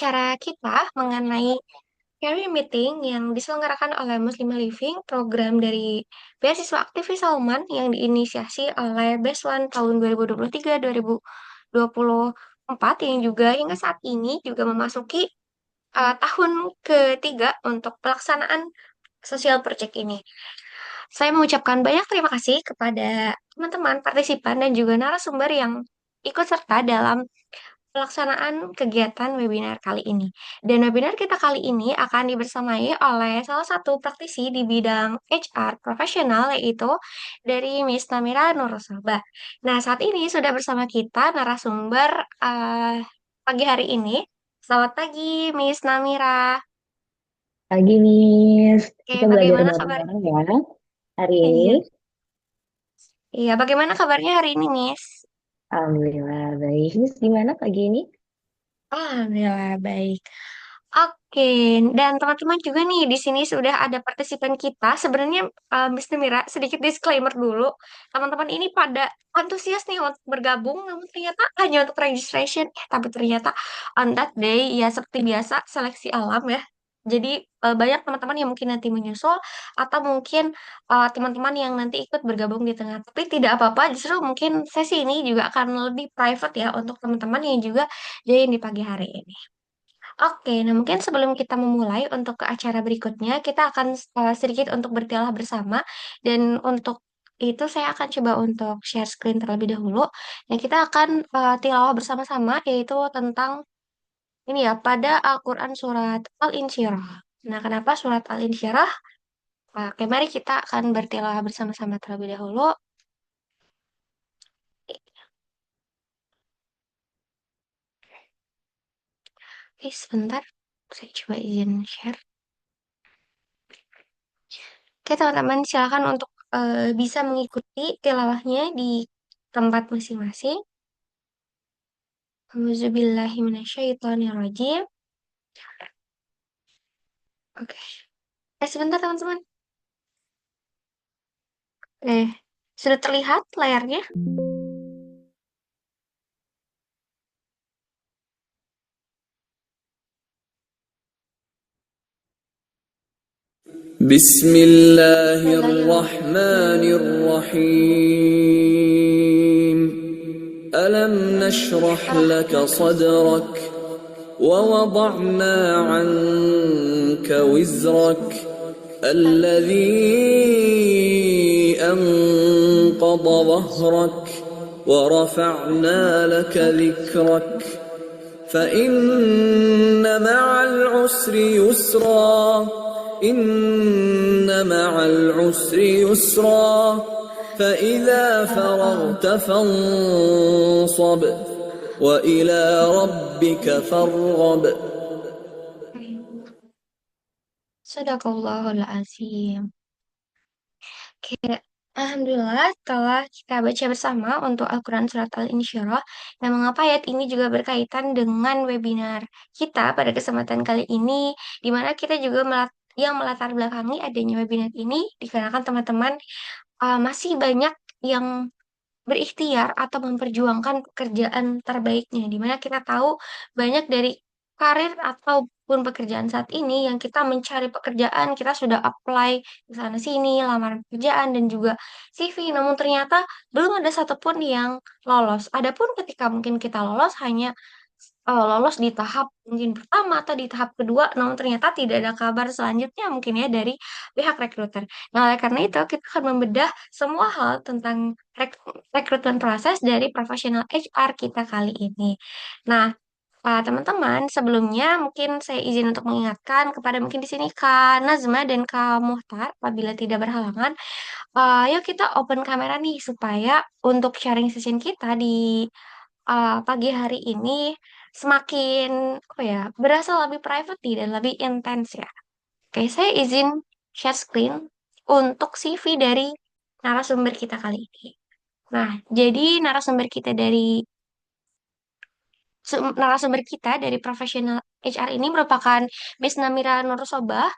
acara kita mengenai career meeting yang diselenggarakan oleh Muslim Living, program dari beasiswa aktivis Salman yang diinisiasi oleh Beswan tahun 2023-2024 yang juga hingga saat ini juga memasuki tahun ketiga untuk pelaksanaan social project ini. Saya mengucapkan banyak terima kasih kepada teman-teman partisipan dan juga narasumber yang ikut serta dalam pelaksanaan kegiatan webinar kali ini. Dan webinar kita kali ini akan dibersamai oleh salah satu praktisi di bidang HR profesional yaitu dari Miss Namira Nurosoba. Nah, saat ini sudah bersama kita narasumber pagi hari ini. Selamat pagi, Miss Namira. Pagi, Miss. Oke, Kita belajar bagaimana kabar? bareng-bareng ya hari ini. Iya, iya, bagaimana kabarnya hari ini, Miss? Alhamdulillah, baik. Miss, gimana pagi ini? Alhamdulillah baik. Oke, dan teman-teman juga nih di sini sudah ada partisipan kita. Sebenarnya Miss Nemira sedikit disclaimer dulu. Teman-teman ini pada antusias nih untuk bergabung, namun ternyata hanya untuk registration. Tapi ternyata on that day ya seperti biasa seleksi alam ya. Jadi banyak teman-teman yang mungkin nanti menyusul atau mungkin teman-teman yang nanti ikut bergabung di tengah. Tapi tidak apa-apa, justru mungkin sesi ini juga akan lebih private ya untuk teman-teman yang juga join di pagi hari ini. Oke, nah mungkin sebelum kita memulai untuk ke acara berikutnya, kita akan sedikit untuk bertilah bersama. Dan untuk itu saya akan coba untuk share screen terlebih dahulu. Dan kita akan tilawah bersama-sama, yaitu tentang ini ya, pada Al-Quran Surat Al-Insyirah. Nah, kenapa Surat Al-Insyirah? Oke, mari kita akan bertilawah bersama-sama terlebih dahulu. Oke, sebentar. Saya coba izin share. Oke, teman-teman, silakan untuk bisa mengikuti tilawahnya di tempat masing-masing. Auzubillahiminasyaitonirrajim. Oke. Sebentar, teman-teman. Sudah terlihat layarnya? بسم الله الرحمن Bismillahirrahmanirrahim. الرحيم ألم نشرح Syarah لك laka sadrak. صدرك ووضعنا عنك وزرك الذي أنقض ظهرك ورفعنا لك ذكرك فإن مع العسر يسرا إن مع العسر يسرا فإذا فرغت فانصب وإلى ربك فارغب. Sadaqallahul azim. Oke, Alhamdulillah setelah kita baca bersama untuk Al-Quran Surat Al-Insyirah, dan mengapa ayat ini juga berkaitan dengan webinar kita pada kesempatan kali ini, di mana kita juga yang melatar belakangi adanya webinar ini, dikarenakan teman-teman masih banyak yang berikhtiar atau memperjuangkan pekerjaan terbaiknya, di mana kita tahu banyak dari karir ataupun pekerjaan saat ini yang kita mencari pekerjaan, kita sudah apply ke sana sini, lamaran pekerjaan dan juga CV, namun ternyata belum ada satupun yang lolos. Adapun ketika mungkin kita lolos hanya lolos di tahap mungkin pertama atau di tahap kedua, namun ternyata tidak ada kabar selanjutnya mungkin ya dari pihak rekruter. Nah, oleh karena itu kita akan membedah semua hal tentang rekrutmen proses dari profesional HR kita kali ini. Nah, teman-teman, sebelumnya mungkin saya izin untuk mengingatkan kepada mungkin di sini Kak Nazma dan Kak Muhtar, apabila tidak berhalangan, yuk kita open kamera nih supaya untuk sharing session kita di pagi hari ini semakin apa ya berasa lebih private nih dan lebih intens ya. Oke, saya izin share screen untuk CV dari narasumber kita kali ini. Nah, jadi narasumber kita dari profesional HR ini merupakan Miss Namira Nursobah.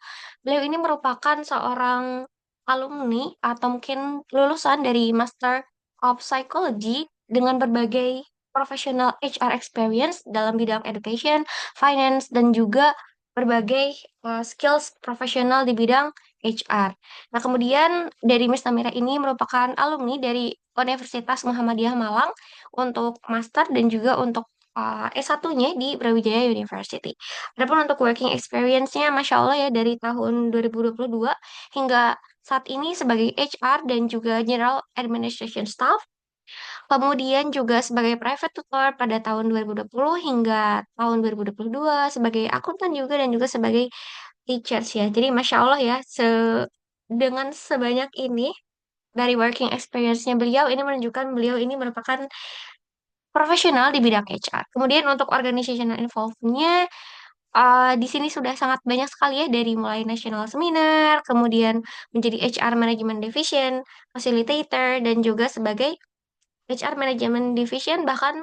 Beliau ini merupakan seorang alumni atau mungkin lulusan dari Master of Psychology dengan berbagai professional HR experience dalam bidang education, finance, dan juga berbagai skills profesional di bidang HR. Nah, kemudian dari Miss Namira ini merupakan alumni dari Universitas Muhammadiyah Malang untuk master dan juga untuk S1-nya di Brawijaya University. Adapun untuk working experience-nya, Masya Allah ya, dari tahun 2022 hingga saat ini sebagai HR dan juga General Administration Staff, kemudian juga sebagai private tutor pada tahun 2020 hingga tahun 2022 sebagai akuntan juga dan juga sebagai teachers ya. Jadi Masya Allah ya, dengan sebanyak ini dari working experience-nya beliau ini menunjukkan beliau ini merupakan profesional di bidang HR. Kemudian untuk organizational involvement-nya di sini sudah sangat banyak sekali ya dari mulai national seminar, kemudian menjadi HR Management Division, Facilitator, dan juga sebagai HR Management Division bahkan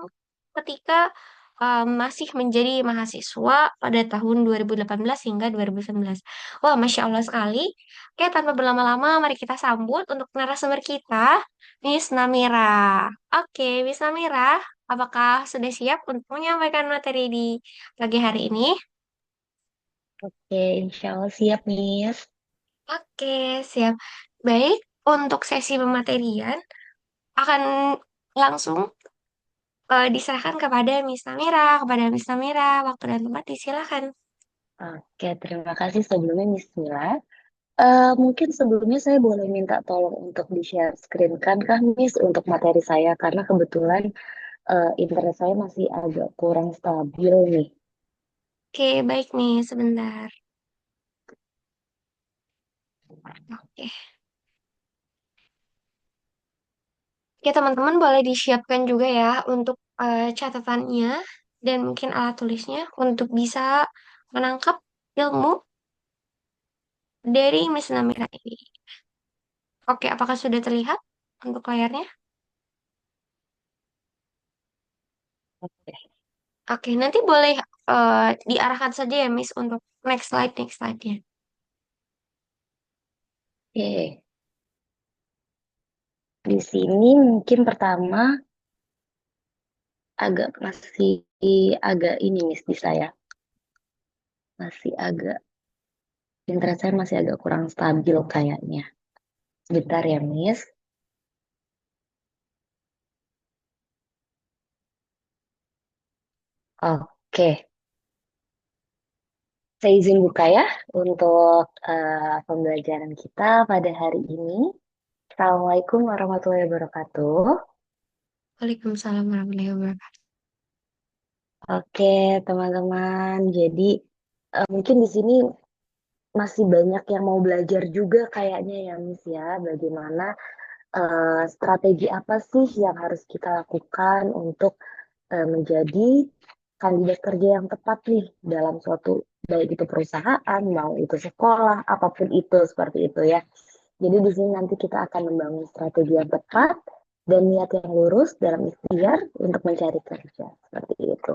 ketika masih menjadi mahasiswa pada tahun 2018 hingga 2019. Wah, Masya Allah sekali. Oke, tanpa berlama-lama, mari kita sambut untuk narasumber kita, Miss Namira. Oke, Miss Namira, apakah sudah siap untuk menyampaikan materi di pagi hari ini? Oke, insya Allah siap, Miss. Oke, siap. Baik, untuk sesi pematerian akan langsung diserahkan kepada Miss Namira. Kepada Miss Namira, waktu dan tempat disilakan. Oke, terima kasih sebelumnya, Miss Mila. Mungkin sebelumnya saya boleh minta tolong untuk di-share screen kan, Miss, untuk materi saya, karena kebetulan internet saya masih agak kurang stabil nih. Oke, baik nih, sebentar. Oke. Ya, teman-teman boleh disiapkan juga ya untuk catatannya dan mungkin alat tulisnya untuk bisa menangkap ilmu dari Miss Namira ini. Oke, apakah sudah terlihat untuk layarnya? Oke, Oke, nanti boleh diarahkan saja ya, Miss, untuk next slide-nya. Oke. Di sini mungkin pertama masih agak ini, Miss, di saya. Masih agak, internet saya masih agak kurang stabil kayaknya. Sebentar ya, Miss. Oke, saya izin buka ya untuk pembelajaran kita pada hari ini. Assalamualaikum warahmatullahi wabarakatuh. Waalaikumsalam warahmatullahi wabarakatuh. Oke, teman-teman. Jadi mungkin di sini masih banyak yang mau belajar juga kayaknya ya, Miss ya. Bagaimana strategi apa sih yang harus kita lakukan untuk menjadi kandidat kerja yang tepat nih dalam suatu, baik itu perusahaan, mau itu sekolah, apapun itu seperti itu ya. Jadi di sini nanti kita akan membangun strategi yang tepat dan niat yang lurus dalam ikhtiar untuk mencari kerja seperti itu.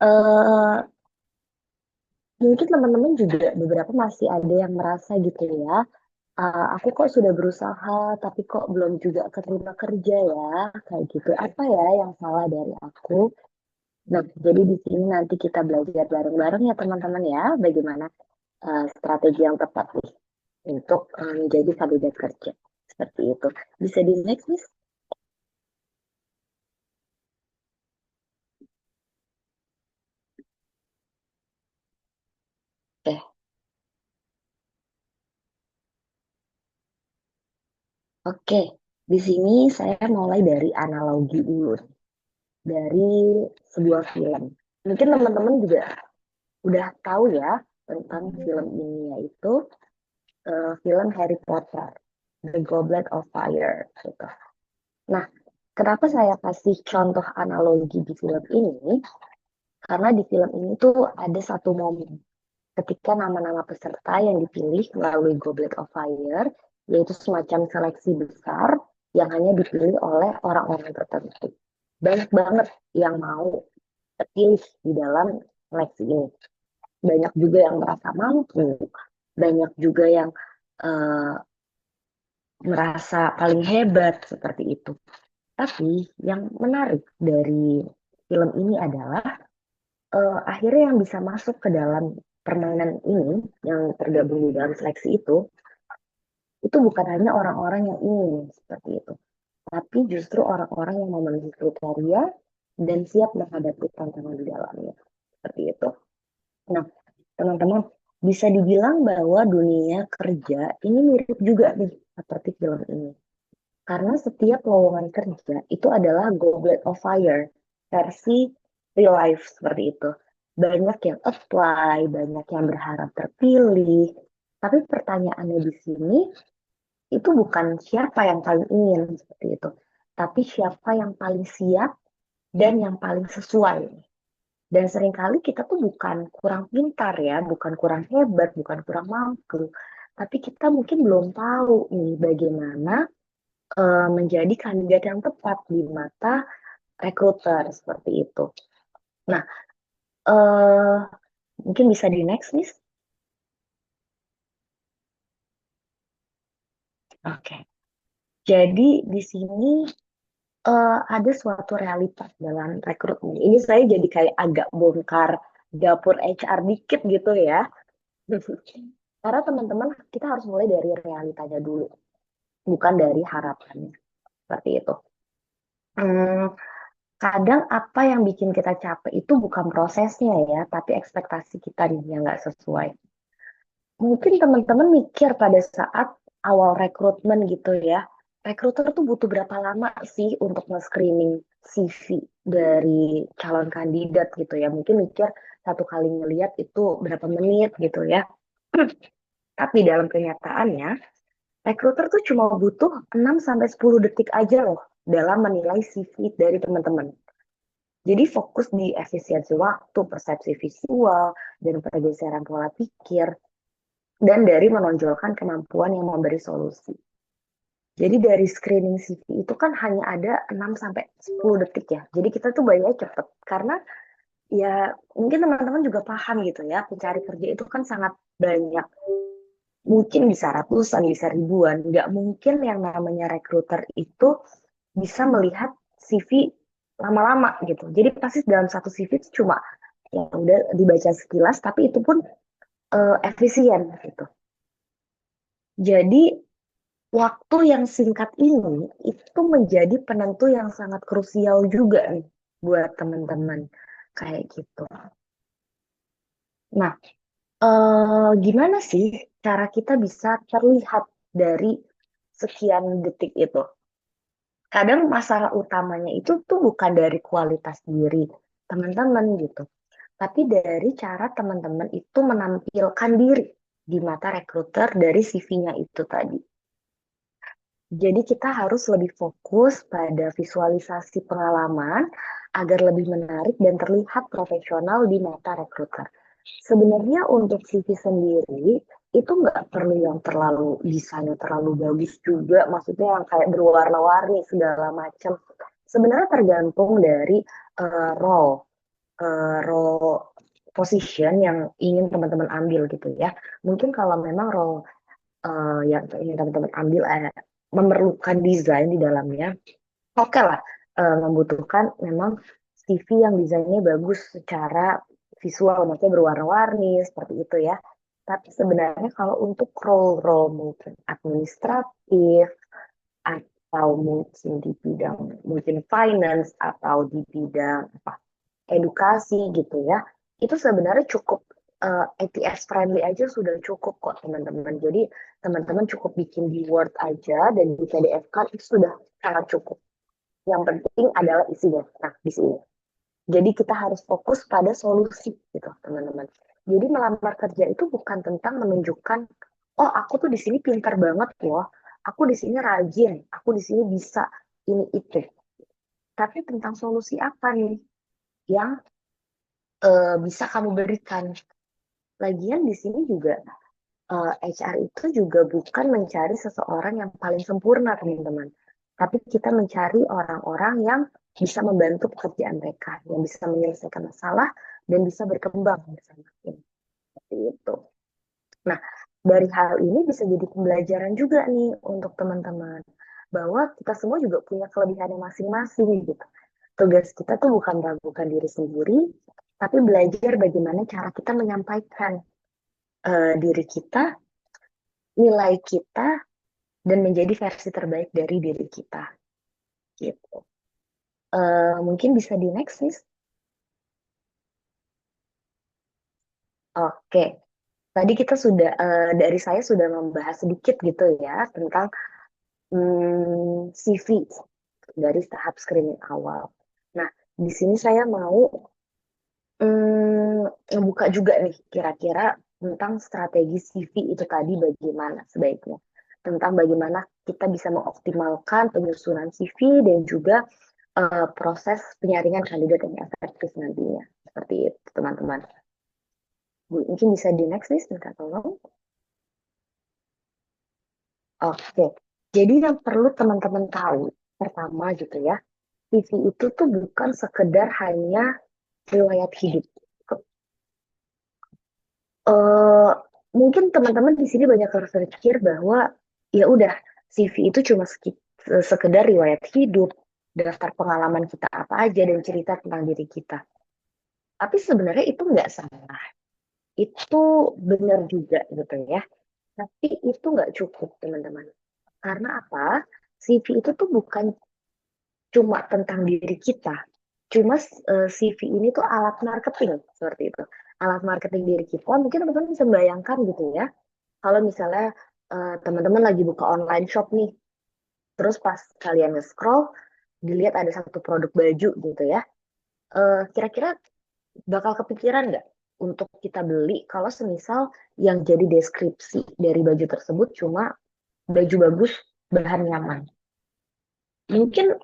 Eh Mungkin teman-teman juga beberapa masih ada yang merasa gitu ya, aku kok sudah berusaha tapi kok belum juga keterima kerja ya, kayak gitu. Apa ya yang salah dari aku? Nah, jadi di sini nanti kita belajar bareng-bareng ya teman-teman ya, bagaimana strategi yang tepat nih untuk menjadi kandidat kerja. Seperti itu. Bisa di next, Miss? Oke, oke. Di sini saya mulai dari analogi dulu, dari sebuah film. Mungkin teman-teman juga udah tahu ya tentang film ini, yaitu film Harry Potter, The Goblet of Fire gitu. Nah, kenapa saya kasih contoh analogi di film ini? Karena di film ini tuh ada satu momen ketika nama-nama peserta yang dipilih melalui Goblet of Fire, yaitu semacam seleksi besar yang hanya dipilih oleh orang-orang tertentu. Banyak banget yang mau terpilih di dalam seleksi ini. Banyak juga yang merasa mampu, banyak juga yang eh, merasa paling hebat seperti itu. Tapi yang menarik dari film ini adalah akhirnya yang bisa masuk ke dalam permainan ini, yang tergabung di dalam seleksi itu bukan hanya orang-orang yang ingin seperti itu, tapi justru orang-orang yang memenuhi kriteria dan siap menghadapi tantangan di dalamnya. Seperti itu. Nah, teman-teman, bisa dibilang bahwa dunia kerja ini mirip juga nih seperti film ini. Karena setiap lowongan kerja itu adalah Goblet of Fire versi real life seperti itu. Banyak yang apply, banyak yang berharap terpilih. Tapi pertanyaannya di sini itu bukan siapa yang paling ingin seperti itu, tapi siapa yang paling siap dan yang paling sesuai. Dan seringkali kita tuh bukan kurang pintar ya, bukan kurang hebat, bukan kurang mampu, tapi kita mungkin belum tahu nih bagaimana menjadi kandidat yang tepat di mata rekruter seperti itu. Nah, eh, mungkin bisa di next, Miss. Oke. Jadi di sini ada suatu realitas dalam rekrutmen. Ini saya jadi kayak agak bongkar dapur HR dikit gitu ya. Karena teman-teman kita harus mulai dari realitanya dulu, bukan dari harapannya. Seperti itu. Hmm, kadang apa yang bikin kita capek itu bukan prosesnya ya, tapi ekspektasi kita nih yang nggak sesuai. Mungkin teman-teman mikir pada saat awal rekrutmen gitu ya, rekruter tuh butuh berapa lama sih untuk nge-screening CV dari calon kandidat gitu ya. Mungkin mikir satu kali ngeliat itu berapa menit gitu ya. Tapi dalam kenyataannya, rekruter tuh cuma butuh 6 sampai 10 detik aja loh dalam menilai CV dari teman-teman. Jadi fokus di efisiensi waktu, persepsi visual, dan pergeseran pola pikir, dan dari menonjolkan kemampuan yang memberi solusi. Jadi dari screening CV itu kan hanya ada 6 sampai 10 detik ya. Jadi kita tuh bayarnya cepet. Karena ya mungkin teman-teman juga paham gitu ya, pencari kerja itu kan sangat banyak. Mungkin bisa ratusan, bisa ribuan. Nggak mungkin yang namanya rekruter itu bisa melihat CV lama-lama gitu. Jadi pasti dalam satu CV itu cuma ya udah dibaca sekilas, tapi itu pun efisien gitu. Jadi waktu yang singkat ini itu menjadi penentu yang sangat krusial juga nih buat teman-teman kayak gitu. Nah, gimana sih cara kita bisa terlihat dari sekian detik itu? Kadang masalah utamanya itu tuh bukan dari kualitas diri teman-teman gitu, tapi dari cara teman-teman itu menampilkan diri di mata rekruter dari CV-nya itu tadi. Jadi kita harus lebih fokus pada visualisasi pengalaman agar lebih menarik dan terlihat profesional di mata rekruter. Sebenarnya untuk CV sendiri itu nggak perlu yang terlalu desainnya terlalu bagus juga, maksudnya yang kayak berwarna-warni segala macam. Sebenarnya tergantung dari role, role position yang ingin teman-teman ambil gitu ya. Mungkin kalau memang role yang ingin teman-teman ambil memerlukan desain di dalamnya, oke lah, membutuhkan memang CV yang desainnya bagus secara visual, maksudnya berwarna-warni seperti itu ya. Tapi sebenarnya kalau untuk role-role mungkin administratif atau mungkin di bidang mungkin finance atau di bidang apa edukasi gitu ya, itu sebenarnya cukup ATS friendly aja sudah cukup kok teman-teman. Jadi teman-teman cukup bikin di Word aja dan di PDF kan itu sudah sangat cukup. Yang penting adalah isinya. Nah, di sini. Jadi kita harus fokus pada solusi gitu, teman-teman. Jadi melamar kerja itu bukan tentang menunjukkan, oh aku tuh di sini pintar banget loh, aku di sini rajin, aku di sini bisa ini itu. Tapi tentang solusi apa nih yang bisa kamu berikan. Lagian di sini juga HR itu juga bukan mencari seseorang yang paling sempurna, teman-teman. Tapi kita mencari orang-orang yang bisa membantu pekerjaan mereka, yang bisa menyelesaikan masalah dan bisa berkembang bersama tim. Seperti itu. Nah, dari hal ini bisa jadi pembelajaran juga nih untuk teman-teman. bahwa kita semua juga punya kelebihannya masing-masing gitu. Tugas kita tuh bukan meragukan diri sendiri, tapi belajar bagaimana cara kita menyampaikan diri kita, nilai kita, dan menjadi versi terbaik dari diri kita gitu. Mungkin bisa di next, Nis. Oke, tadi kita sudah dari saya sudah membahas sedikit gitu ya tentang CV dari tahap screening awal. Nah, di sini saya mau ngebuka juga nih kira-kira tentang strategi CV itu tadi bagaimana sebaiknya. Tentang bagaimana kita bisa mengoptimalkan penyusunan CV dan juga proses penyaringan kandidat yang efektif nantinya. Seperti itu, teman-teman. Mungkin bisa di next nih, minta tolong. Oke, jadi yang perlu teman-teman tahu, pertama gitu ya, CV itu tuh bukan sekedar hanya riwayat hidup. eh Mungkin teman-teman di sini banyak berpikir bahwa ya udah CV itu cuma sekedar riwayat hidup, daftar pengalaman kita apa aja dan cerita tentang diri kita. Tapi sebenarnya itu nggak salah, itu benar juga gitu ya. Tapi itu nggak cukup teman-teman. Karena apa? CV itu tuh bukan cuma tentang diri kita. Cuma CV ini tuh alat marketing seperti itu. Alat marketing diri kita. Mungkin teman-teman bisa membayangkan gitu ya. Kalau misalnya teman-teman lagi buka online shop nih, terus pas kalian nge-scroll, dilihat ada satu produk baju gitu ya. Kira-kira bakal kepikiran nggak untuk kita beli kalau semisal yang jadi deskripsi dari baju tersebut cuma baju bagus, bahan nyaman. Mungkin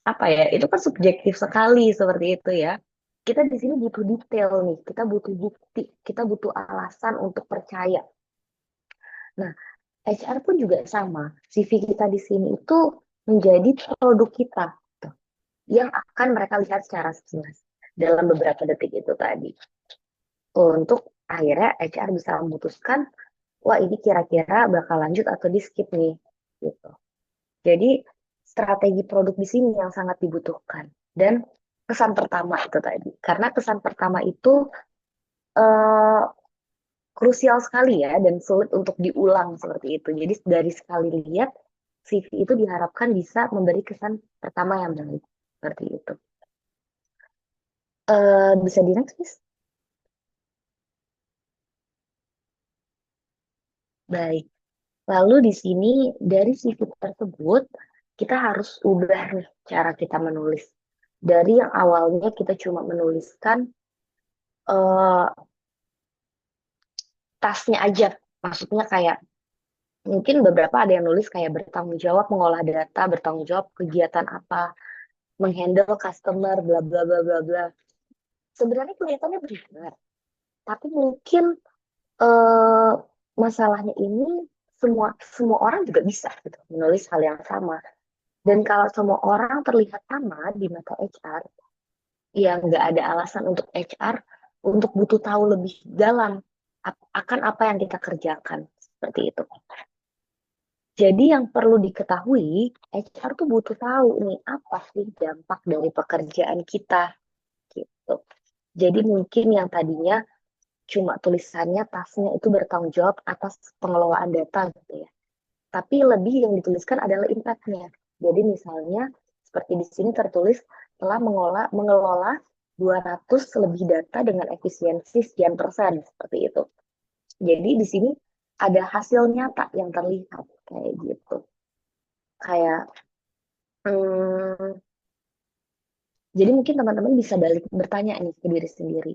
apa ya, itu kan subjektif sekali seperti itu ya. Kita di sini butuh detail nih, kita butuh bukti, kita butuh alasan untuk percaya. Nah, HR pun juga sama. CV kita di sini itu menjadi produk kita tuh, yang akan mereka lihat secara sekilas dalam beberapa detik itu tadi. Untuk akhirnya HR bisa memutuskan, wah ini kira-kira bakal lanjut atau di skip nih, gitu. Jadi strategi produk di sini yang sangat dibutuhkan. Dan kesan pertama itu tadi, karena kesan pertama itu eh, krusial sekali ya dan sulit untuk diulang seperti itu. Jadi dari sekali lihat CV itu diharapkan bisa memberi kesan pertama yang baik seperti itu. Bisa di next, please? Baik. Lalu di sini dari CV tersebut kita harus ubah nih cara kita menulis. Dari yang awalnya kita cuma menuliskan eh, tasnya aja, maksudnya kayak mungkin beberapa ada yang nulis kayak bertanggung jawab mengolah data, bertanggung jawab kegiatan apa, menghandle customer, bla bla bla bla bla. Sebenarnya kelihatannya benar, tapi mungkin eh, masalahnya ini semua semua orang juga bisa gitu menulis hal yang sama. Dan kalau semua orang terlihat sama di mata HR, ya nggak ada alasan untuk HR untuk butuh tahu lebih dalam akan apa yang kita kerjakan seperti itu. Jadi yang perlu diketahui, HR tuh butuh tahu nih apa sih dampak dari pekerjaan kita gitu. Jadi mungkin yang tadinya cuma tulisannya tasnya itu bertanggung jawab atas pengelolaan data gitu ya. Tapi lebih yang dituliskan adalah impact-nya. Jadi misalnya seperti di sini tertulis telah mengelola 200 lebih data dengan efisiensi sekian persen seperti itu. Jadi di sini ada hasil nyata yang terlihat kayak gitu. Kayak hmm, jadi mungkin teman-teman bisa balik bertanya nih ke diri sendiri.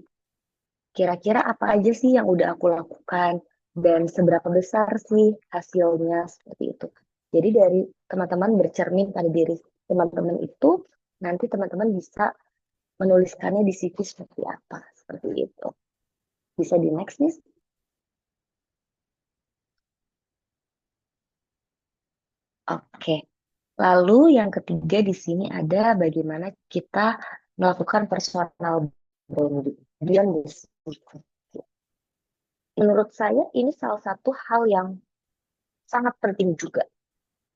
Kira-kira apa aja sih yang udah aku lakukan dan seberapa besar sih hasilnya seperti itu. Jadi dari teman-teman bercermin pada diri teman-teman itu, nanti teman-teman bisa menuliskannya di CV seperti apa, seperti itu. Bisa di next nih. Oke. Lalu yang ketiga di sini ada bagaimana kita melakukan personal branding. Beyond this. Menurut saya ini salah satu hal yang sangat penting juga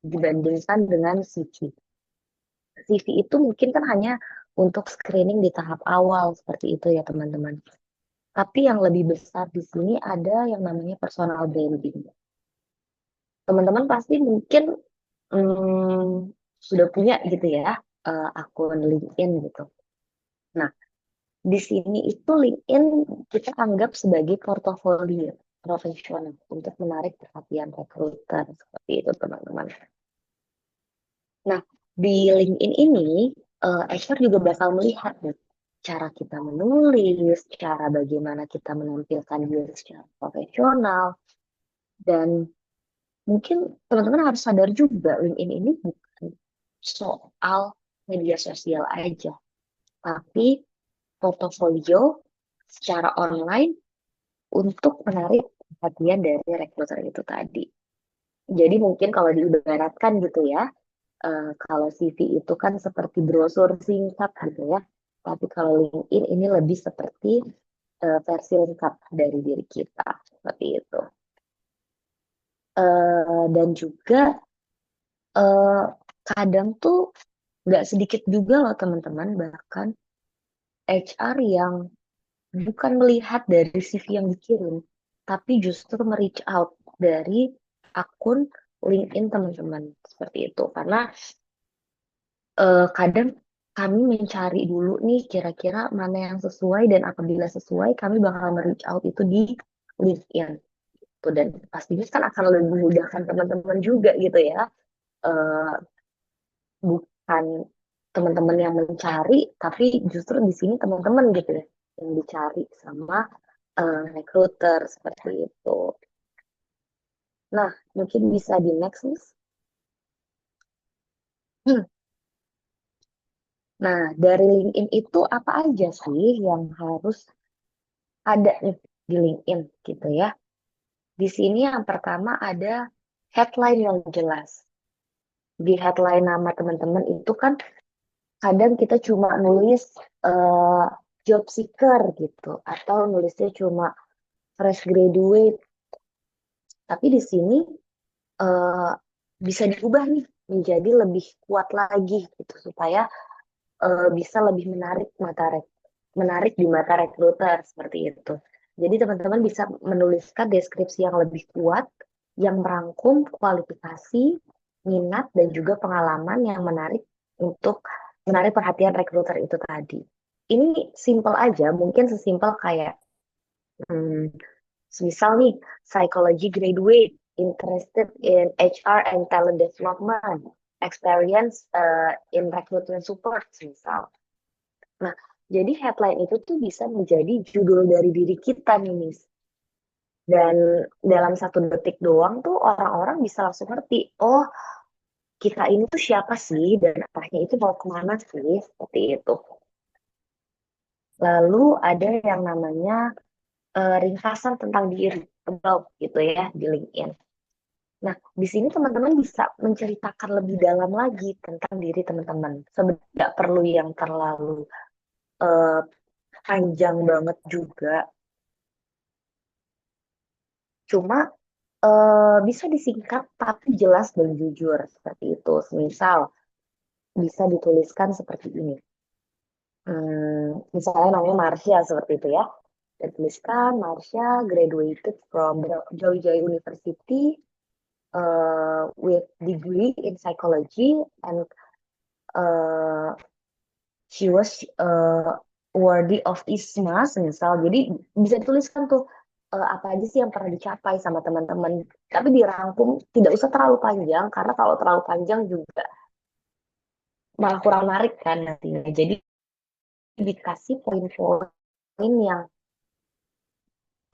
dibandingkan dengan CV. CV itu mungkin kan hanya untuk screening di tahap awal seperti itu ya teman-teman. Tapi yang lebih besar di sini ada yang namanya personal branding. Teman-teman pasti mungkin sudah punya gitu ya akun LinkedIn gitu. Nah, di sini itu LinkedIn kita anggap sebagai portofolio profesional untuk menarik perhatian recruiter seperti itu teman-teman. Nah, di LinkedIn ini HR juga bakal melihat nih cara kita menulis, cara bagaimana kita menampilkan diri secara profesional, dan mungkin teman-teman harus sadar juga LinkedIn ini bukan soal media sosial aja, tapi portofolio secara online untuk menarik perhatian dari rekruter itu tadi. Jadi mungkin kalau diibaratkan gitu ya, kalau CV itu kan seperti brosur singkat gitu ya. Tapi kalau LinkedIn ini lebih seperti versi lengkap dari diri kita seperti itu. Dan juga eh, kadang tuh nggak sedikit juga loh teman-teman, bahkan HR yang bukan melihat dari CV yang dikirim, tapi justru reach out dari akun LinkedIn teman-teman seperti itu. Karena kadang kami mencari dulu nih kira-kira mana yang sesuai, dan apabila sesuai kami bakal reach out itu di LinkedIn gitu. Dan pastinya kan akan lebih memudahkan teman-teman juga gitu ya. Eh, Bukan teman-teman yang mencari, tapi justru di sini teman-teman gitu ya yang dicari sama recruiter seperti itu. Nah, mungkin bisa di next nih. Nah, dari LinkedIn itu apa aja sih yang harus ada nih di LinkedIn gitu ya. Di sini yang pertama ada headline yang jelas. Di headline nama teman-teman itu kan kadang kita cuma nulis eh, job seeker gitu, atau nulisnya cuma fresh graduate. Tapi di sini eh, bisa diubah nih menjadi lebih kuat lagi gitu, supaya bisa lebih menarik di mata rekruter seperti itu. Jadi teman-teman bisa menuliskan deskripsi yang lebih kuat, yang merangkum kualifikasi, minat, dan juga pengalaman yang menarik untuk menarik perhatian rekruter itu tadi. Ini simple aja, mungkin sesimpel kayak hmm, misal nih, psychology graduate, interested in HR and talent development, experience in recruitment support, misal. Nah, jadi headline itu tuh bisa menjadi judul dari diri kita nih, Miss. Dan dalam 1 detik doang tuh orang-orang bisa langsung ngerti, oh kita ini tuh siapa sih dan arahnya itu mau kemana sih, seperti itu. Lalu ada yang namanya ringkasan tentang diri, about gitu ya di LinkedIn. Nah, di sini teman-teman bisa menceritakan lebih dalam lagi tentang diri teman-teman. Sebenarnya nggak perlu yang terlalu eh, panjang banget juga. Cuma bisa disingkat tapi jelas dan jujur seperti itu. Misal bisa dituliskan seperti ini. Misalnya namanya Marsha seperti itu ya. Dituliskan Marsha graduated from Georgia University with degree in psychology, and uh, she was worthy of ISMA misal. Jadi bisa dituliskan tuh apa aja sih yang pernah dicapai sama teman-teman. Tapi dirangkum, tidak usah terlalu panjang, karena kalau terlalu panjang juga malah kurang menarik kan nantinya. Jadi dikasih poin-poin yang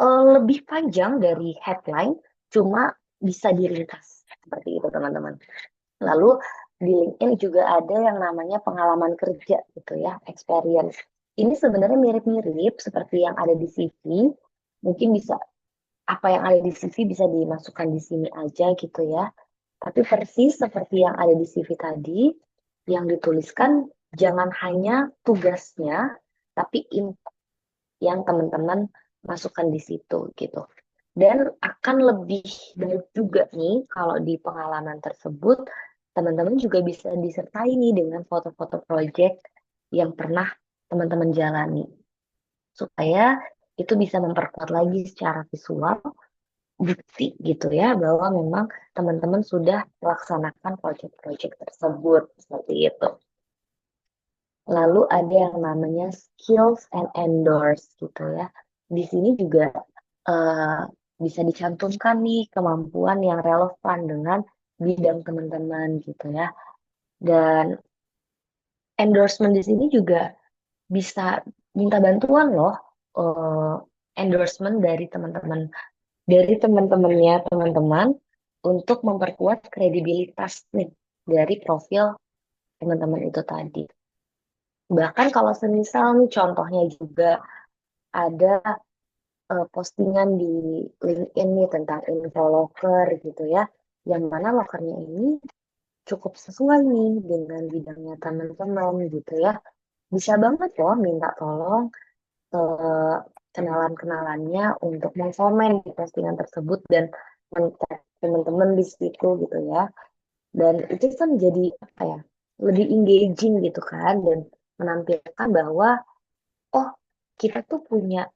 lebih panjang dari headline, cuma bisa diringkas. Seperti itu teman-teman. Lalu di LinkedIn juga ada yang namanya pengalaman kerja gitu ya, experience. Ini sebenarnya mirip-mirip seperti yang ada di CV. Mungkin bisa apa yang ada di CV bisa dimasukkan di sini aja gitu ya. Tapi persis seperti yang ada di CV tadi, yang dituliskan jangan hanya tugasnya, tapi yang teman-teman masukkan di situ gitu. Dan akan lebih baik juga nih kalau di pengalaman tersebut teman-teman juga bisa disertai nih dengan foto-foto project yang pernah teman-teman jalani supaya itu bisa memperkuat lagi secara visual bukti gitu ya bahwa memang teman-teman sudah melaksanakan project-project tersebut seperti itu. Lalu ada yang namanya skills and endorse gitu ya. Di sini juga eh, bisa dicantumkan nih kemampuan yang relevan dengan bidang teman-teman gitu ya. Dan endorsement di sini juga bisa minta bantuan loh, eh, endorsement dari teman-temannya teman-teman untuk memperkuat kredibilitas nih dari profil teman-teman itu tadi. Bahkan kalau semisal nih contohnya juga ada postingan di LinkedIn nih tentang info locker gitu ya, yang mana lokernya ini cukup sesuai nih dengan bidangnya teman-teman gitu ya. Bisa banget loh minta tolong eh, kenalan-kenalannya untuk mengkomen di postingan tersebut dan men-tag teman-teman di situ gitu ya. Dan itu kan jadi apa ya, lebih engaging gitu kan dan menampilkan bahwa oh kita tuh punya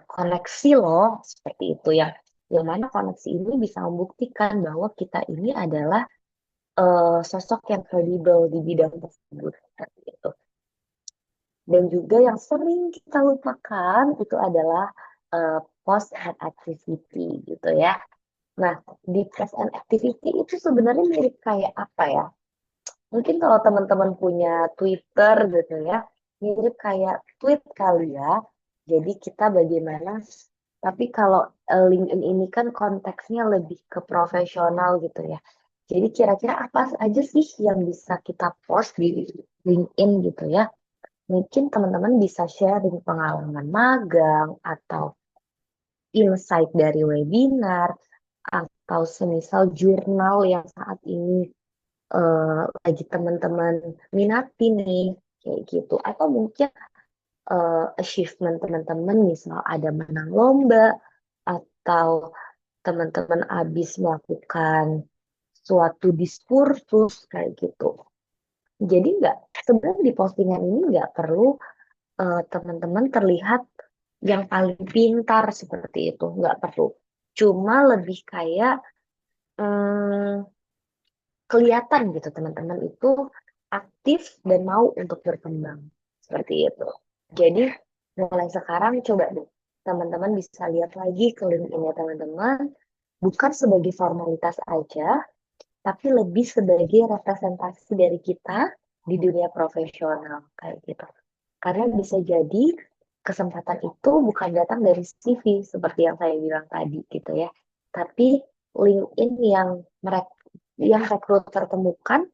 koneksi loh seperti itu ya. Yang mana koneksi ini bisa membuktikan bahwa kita ini adalah sosok yang kredibel di bidang tersebut seperti itu. Dan juga yang sering kita lupakan itu adalah post and activity gitu ya. Nah, di post and activity itu sebenarnya mirip kayak apa ya? Mungkin kalau teman-teman punya Twitter gitu ya, mirip kayak tweet kali ya. Jadi kita bagaimana, tapi kalau LinkedIn ini kan konteksnya lebih ke profesional gitu ya. Jadi kira-kira apa aja sih yang bisa kita post di LinkedIn gitu ya. Mungkin teman-teman bisa sharing pengalaman magang atau insight dari webinar atau semisal jurnal yang saat ini lagi teman-teman minati nih kayak gitu atau mungkin achievement teman-teman misal ada menang lomba atau teman-teman habis melakukan suatu diskursus kayak gitu. Jadi nggak sebenarnya di postingan ini nggak perlu teman-teman terlihat yang paling pintar seperti itu nggak perlu. Cuma lebih kayak hmm, kelihatan gitu teman-teman itu aktif dan mau untuk berkembang seperti itu. Jadi mulai sekarang coba deh teman-teman bisa lihat lagi ke LinkedIn-nya teman-teman bukan sebagai formalitas aja, tapi lebih sebagai representasi dari kita di dunia profesional kayak gitu. Karena bisa jadi kesempatan itu bukan datang dari CV seperti yang saya bilang tadi gitu ya, tapi LinkedIn yang rekruter temukan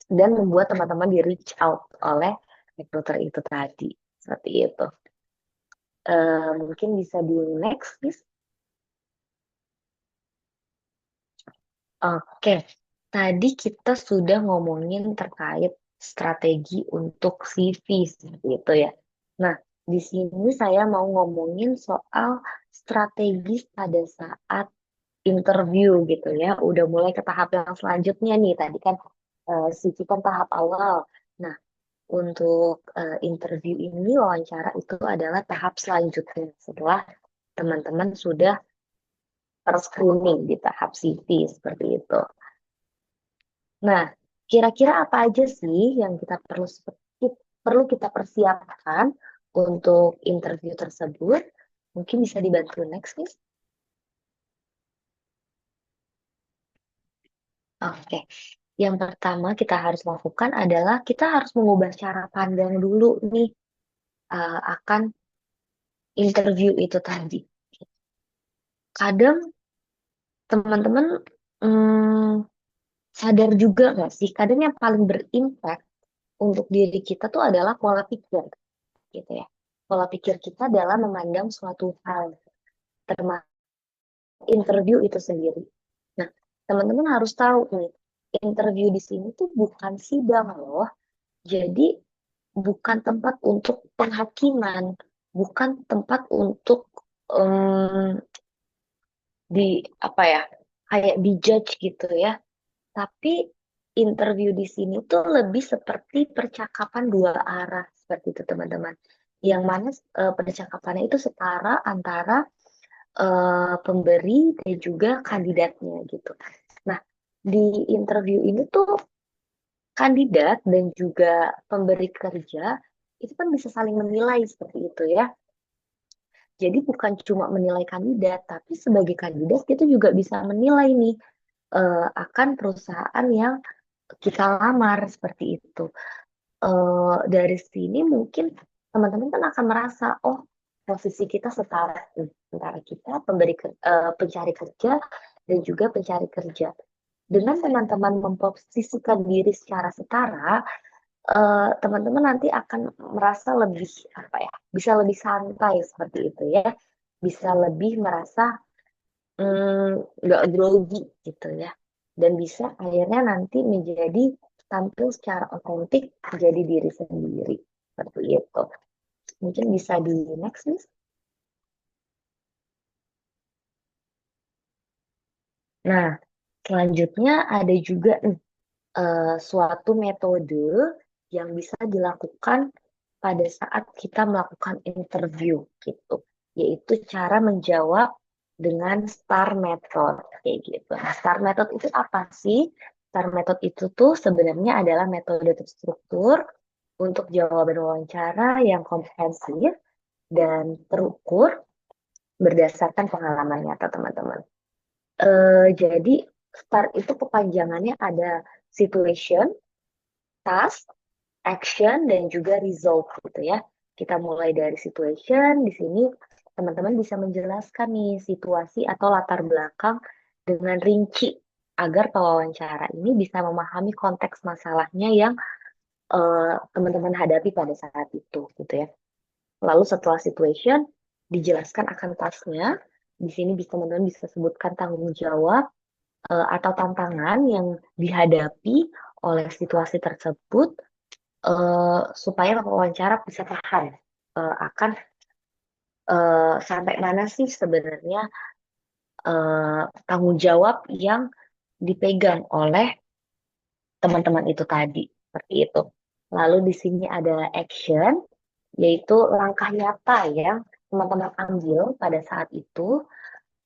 dan membuat teman-teman di reach out oleh rekruter itu tadi. Seperti itu. Mungkin bisa di next, please. Oke, tadi kita sudah ngomongin terkait strategi untuk CV seperti itu ya. Nah, di sini saya mau ngomongin soal strategi pada saat interview gitu ya. Udah mulai ke tahap yang selanjutnya nih. Tadi kan CV kan tahap awal. Nah, untuk interview ini wawancara itu adalah tahap selanjutnya setelah teman-teman sudah ter-screening di tahap CV seperti itu. Nah, kira-kira apa aja sih yang perlu kita persiapkan untuk interview tersebut? Mungkin bisa dibantu next, nih. Oke, yang pertama kita harus lakukan adalah kita harus mengubah cara pandang dulu nih akan interview itu tadi. Kadang teman-teman hmm, sadar juga nggak sih, kadang yang paling berimpact untuk diri kita tuh adalah pola pikir, gitu ya. Pola pikir kita dalam memandang suatu hal, termasuk interview itu sendiri. Nah, teman-teman harus tahu nih, interview di sini tuh bukan sidang loh. Jadi bukan tempat untuk penghakiman, bukan tempat untuk di apa ya, kayak dijudge gitu ya. Tapi interview di sini tuh lebih seperti percakapan dua arah seperti itu teman-teman. Yang mana percakapannya itu setara antara pemberi dan juga kandidatnya gitu. Nah, di interview ini tuh kandidat dan juga pemberi kerja itu kan bisa saling menilai seperti itu ya. Jadi bukan cuma menilai kandidat, tapi sebagai kandidat kita juga bisa menilai nih akan perusahaan yang kita lamar seperti itu. Dari sini mungkin teman-teman kan akan merasa, oh posisi kita setara nih, antara kita pencari kerja dan juga pencari kerja. Dengan teman-teman memposisikan diri secara setara, teman-teman nanti akan merasa lebih apa ya, bisa lebih santai seperti itu ya, bisa lebih merasa nggak grogi gitu ya, dan bisa akhirnya nanti menjadi tampil secara otentik menjadi diri sendiri seperti itu. Mungkin bisa di next nih. Nah, selanjutnya ada juga nih, suatu metode yang bisa dilakukan pada saat kita melakukan interview gitu, yaitu cara menjawab dengan STAR method kayak gitu. Nah, STAR method itu apa sih? STAR method itu tuh sebenarnya adalah metode terstruktur untuk jawaban wawancara yang komprehensif dan terukur berdasarkan pengalaman nyata teman-teman. Jadi STAR itu kepanjangannya ada situation, task, action, dan juga result gitu ya. Kita mulai dari situation, di sini teman-teman bisa menjelaskan nih situasi atau latar belakang dengan rinci agar pewawancara ini bisa memahami konteks masalahnya yang teman-teman hadapi pada saat itu gitu ya. Lalu setelah situation dijelaskan akan tasknya, di sini bisa teman-teman bisa sebutkan tanggung jawab atau tantangan yang dihadapi oleh situasi tersebut supaya wawancara bisa paham akan sampai mana sih sebenarnya tanggung jawab yang dipegang oleh teman-teman itu tadi seperti itu. Lalu di sini ada action, yaitu langkah nyata yang teman-teman ambil pada saat itu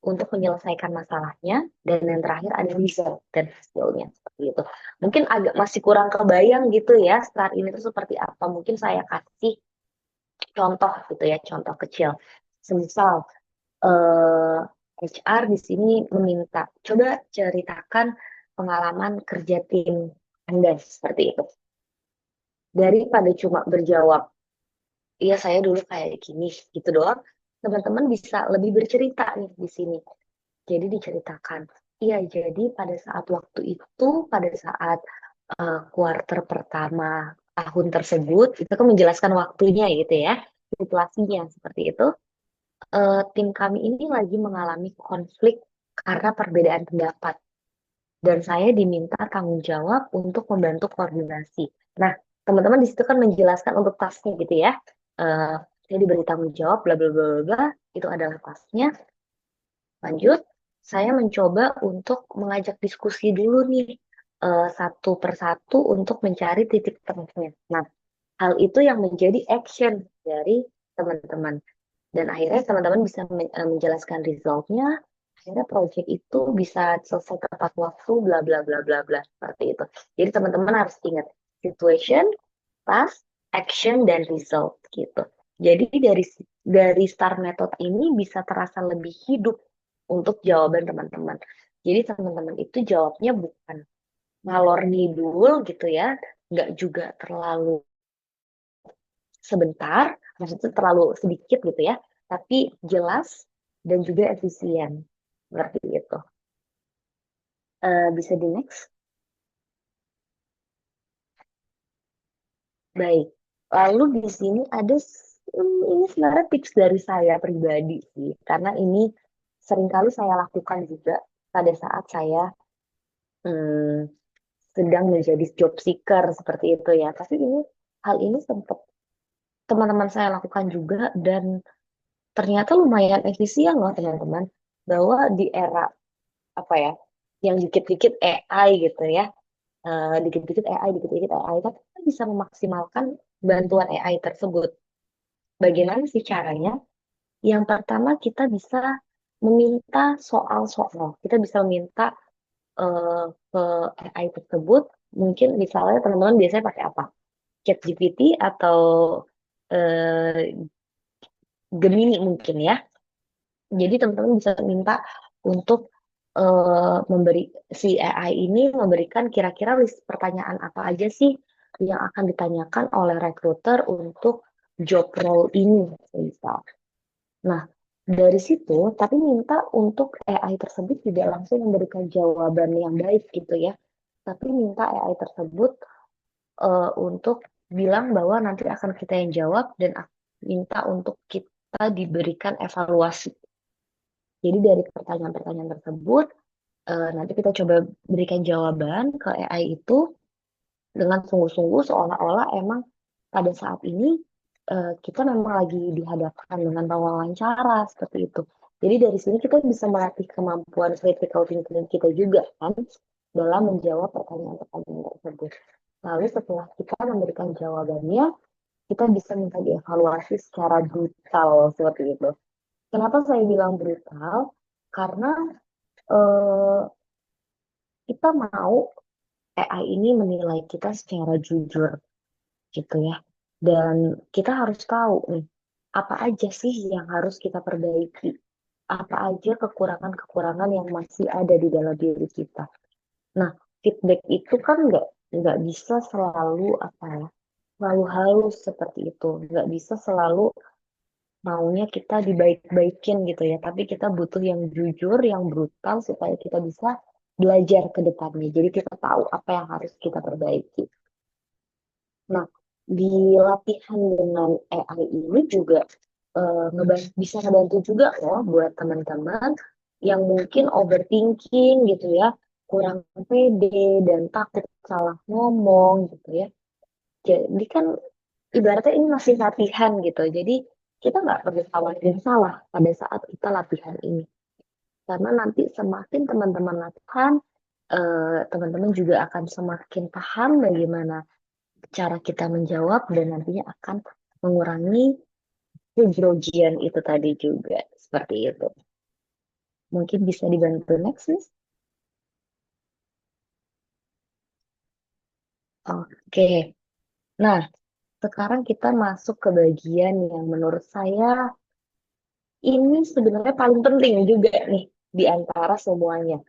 untuk menyelesaikan masalahnya, dan yang terakhir ada result dan hasilnya seperti itu. Mungkin agak masih kurang kebayang gitu ya start ini tuh seperti apa. Mungkin saya kasih contoh gitu ya, contoh kecil. Semisal HR di sini meminta, coba ceritakan pengalaman kerja tim Anda seperti itu. Daripada cuma berjawab, iya saya dulu kayak gini gitu doang, teman-teman bisa lebih bercerita nih di sini. Jadi diceritakan, iya jadi pada saat waktu itu, pada saat kuarter pertama tahun tersebut, itu kan menjelaskan waktunya gitu ya, situasinya seperti itu. Tim kami ini lagi mengalami konflik karena perbedaan pendapat. Dan saya diminta tanggung jawab untuk membantu koordinasi. Nah, teman-teman di situ kan menjelaskan untuk tasnya gitu ya. Eh, saya diberi tanggung jawab, bla bla bla bla, bla. Itu adalah tasnya. Lanjut, saya mencoba untuk mengajak diskusi dulu nih satu persatu untuk mencari titik tengahnya. Nah, hal itu yang menjadi action dari teman-teman. Dan akhirnya teman-teman bisa menjelaskan resultnya, akhirnya project itu bisa selesai tepat waktu, bla bla bla bla bla, seperti itu. Jadi teman-teman harus ingat situation, task, action, dan result gitu. Jadi dari STAR method ini bisa terasa lebih hidup untuk jawaban teman-teman. Jadi teman-teman itu jawabnya bukan ngalor ngidul gitu ya, nggak juga terlalu sebentar, maksudnya terlalu sedikit gitu ya, tapi jelas dan juga efisien. Seperti itu. Bisa di next. Baik. Lalu di sini ada, ini sebenarnya tips dari saya pribadi sih, karena ini seringkali saya lakukan juga pada saat saya hmm, sedang menjadi job seeker seperti itu ya. Tapi hal ini sempat teman-teman saya lakukan juga dan ternyata lumayan efisien loh teman-teman. bahwa di era apa ya, yang dikit-dikit AI gitu ya, dikit-dikit AI, dikit-dikit AI, tapi kita bisa memaksimalkan bantuan AI tersebut. Bagaimana sih caranya? Yang pertama kita bisa meminta soal-soal. Kita bisa meminta ke AI tersebut. Mungkin misalnya teman-teman biasanya pakai apa? ChatGPT atau eh, Gemini mungkin ya. Jadi teman-teman bisa minta untuk memberi si AI ini memberikan kira-kira list pertanyaan apa aja sih yang akan ditanyakan oleh recruiter untuk job role ini, misal. Nah, dari situ, tapi minta untuk AI tersebut tidak langsung memberikan jawaban yang baik gitu ya. Tapi minta AI tersebut untuk bilang bahwa nanti akan kita yang jawab dan minta untuk kita diberikan evaluasi. Jadi dari pertanyaan-pertanyaan tersebut, nanti kita coba berikan jawaban ke AI itu dengan sungguh-sungguh seolah-olah emang pada saat ini kita memang lagi dihadapkan dengan wawancara seperti itu. Jadi dari sini kita bisa melatih kemampuan critical thinking kita juga kan dalam menjawab pertanyaan-pertanyaan tersebut. Lalu setelah kita memberikan jawabannya, kita bisa minta dievaluasi secara brutal seperti itu. Kenapa saya bilang brutal? Karena eh, kita mau AI ini menilai kita secara jujur gitu ya. Dan kita harus tahu nih, apa aja sih yang harus kita perbaiki? Apa aja kekurangan-kekurangan yang masih ada di dalam diri kita. Nah, feedback itu kan nggak bisa selalu apa ya, selalu halus seperti itu. Nggak bisa selalu maunya kita dibaik-baikin gitu ya. Tapi kita butuh yang jujur, yang brutal supaya kita bisa belajar ke depannya. Jadi kita tahu apa yang harus kita perbaiki. Nah, di latihan dengan AI ini juga bisa ngebantu juga loh buat teman-teman yang mungkin overthinking gitu ya, kurang pede dan takut salah ngomong gitu ya. Jadi kan ibaratnya ini masih latihan gitu. Jadi kita nggak perlu khawatir salah pada saat kita latihan ini. Karena nanti semakin teman-teman latihan, teman-teman juga akan semakin paham bagaimana cara kita menjawab dan nantinya akan mengurangi kegrogian itu tadi juga. Seperti itu. Mungkin bisa dibantu next, Miss? Oke. Nah, sekarang kita masuk ke bagian yang menurut saya ini sebenarnya paling penting juga nih di antara semuanya.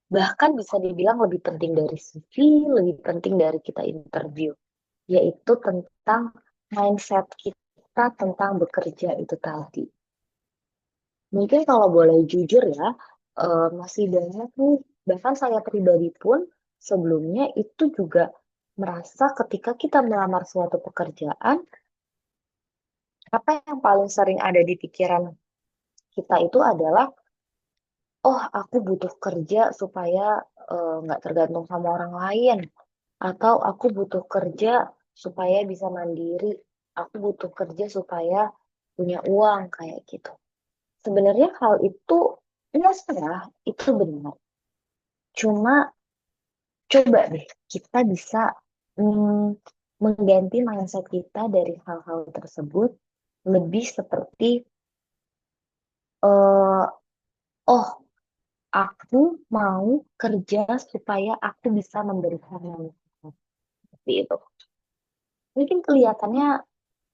Bahkan bisa dibilang lebih penting dari CV, lebih penting dari kita interview, yaitu tentang mindset kita tentang bekerja itu tadi. Mungkin kalau boleh jujur ya, masih banyak nih, bahkan saya pribadi pun sebelumnya itu juga merasa ketika kita melamar suatu pekerjaan, apa yang paling sering ada di pikiran kita itu adalah, oh aku butuh kerja supaya nggak tergantung sama orang lain, atau aku butuh kerja supaya bisa mandiri, aku butuh kerja supaya punya uang kayak gitu. Sebenarnya hal itu ya salah, itu benar. Cuma coba deh kita bisa mm, mengganti mindset kita dari hal-hal tersebut lebih seperti eh, oh aku mau kerja supaya aku bisa memberikan manfaat seperti itu. Mungkin kelihatannya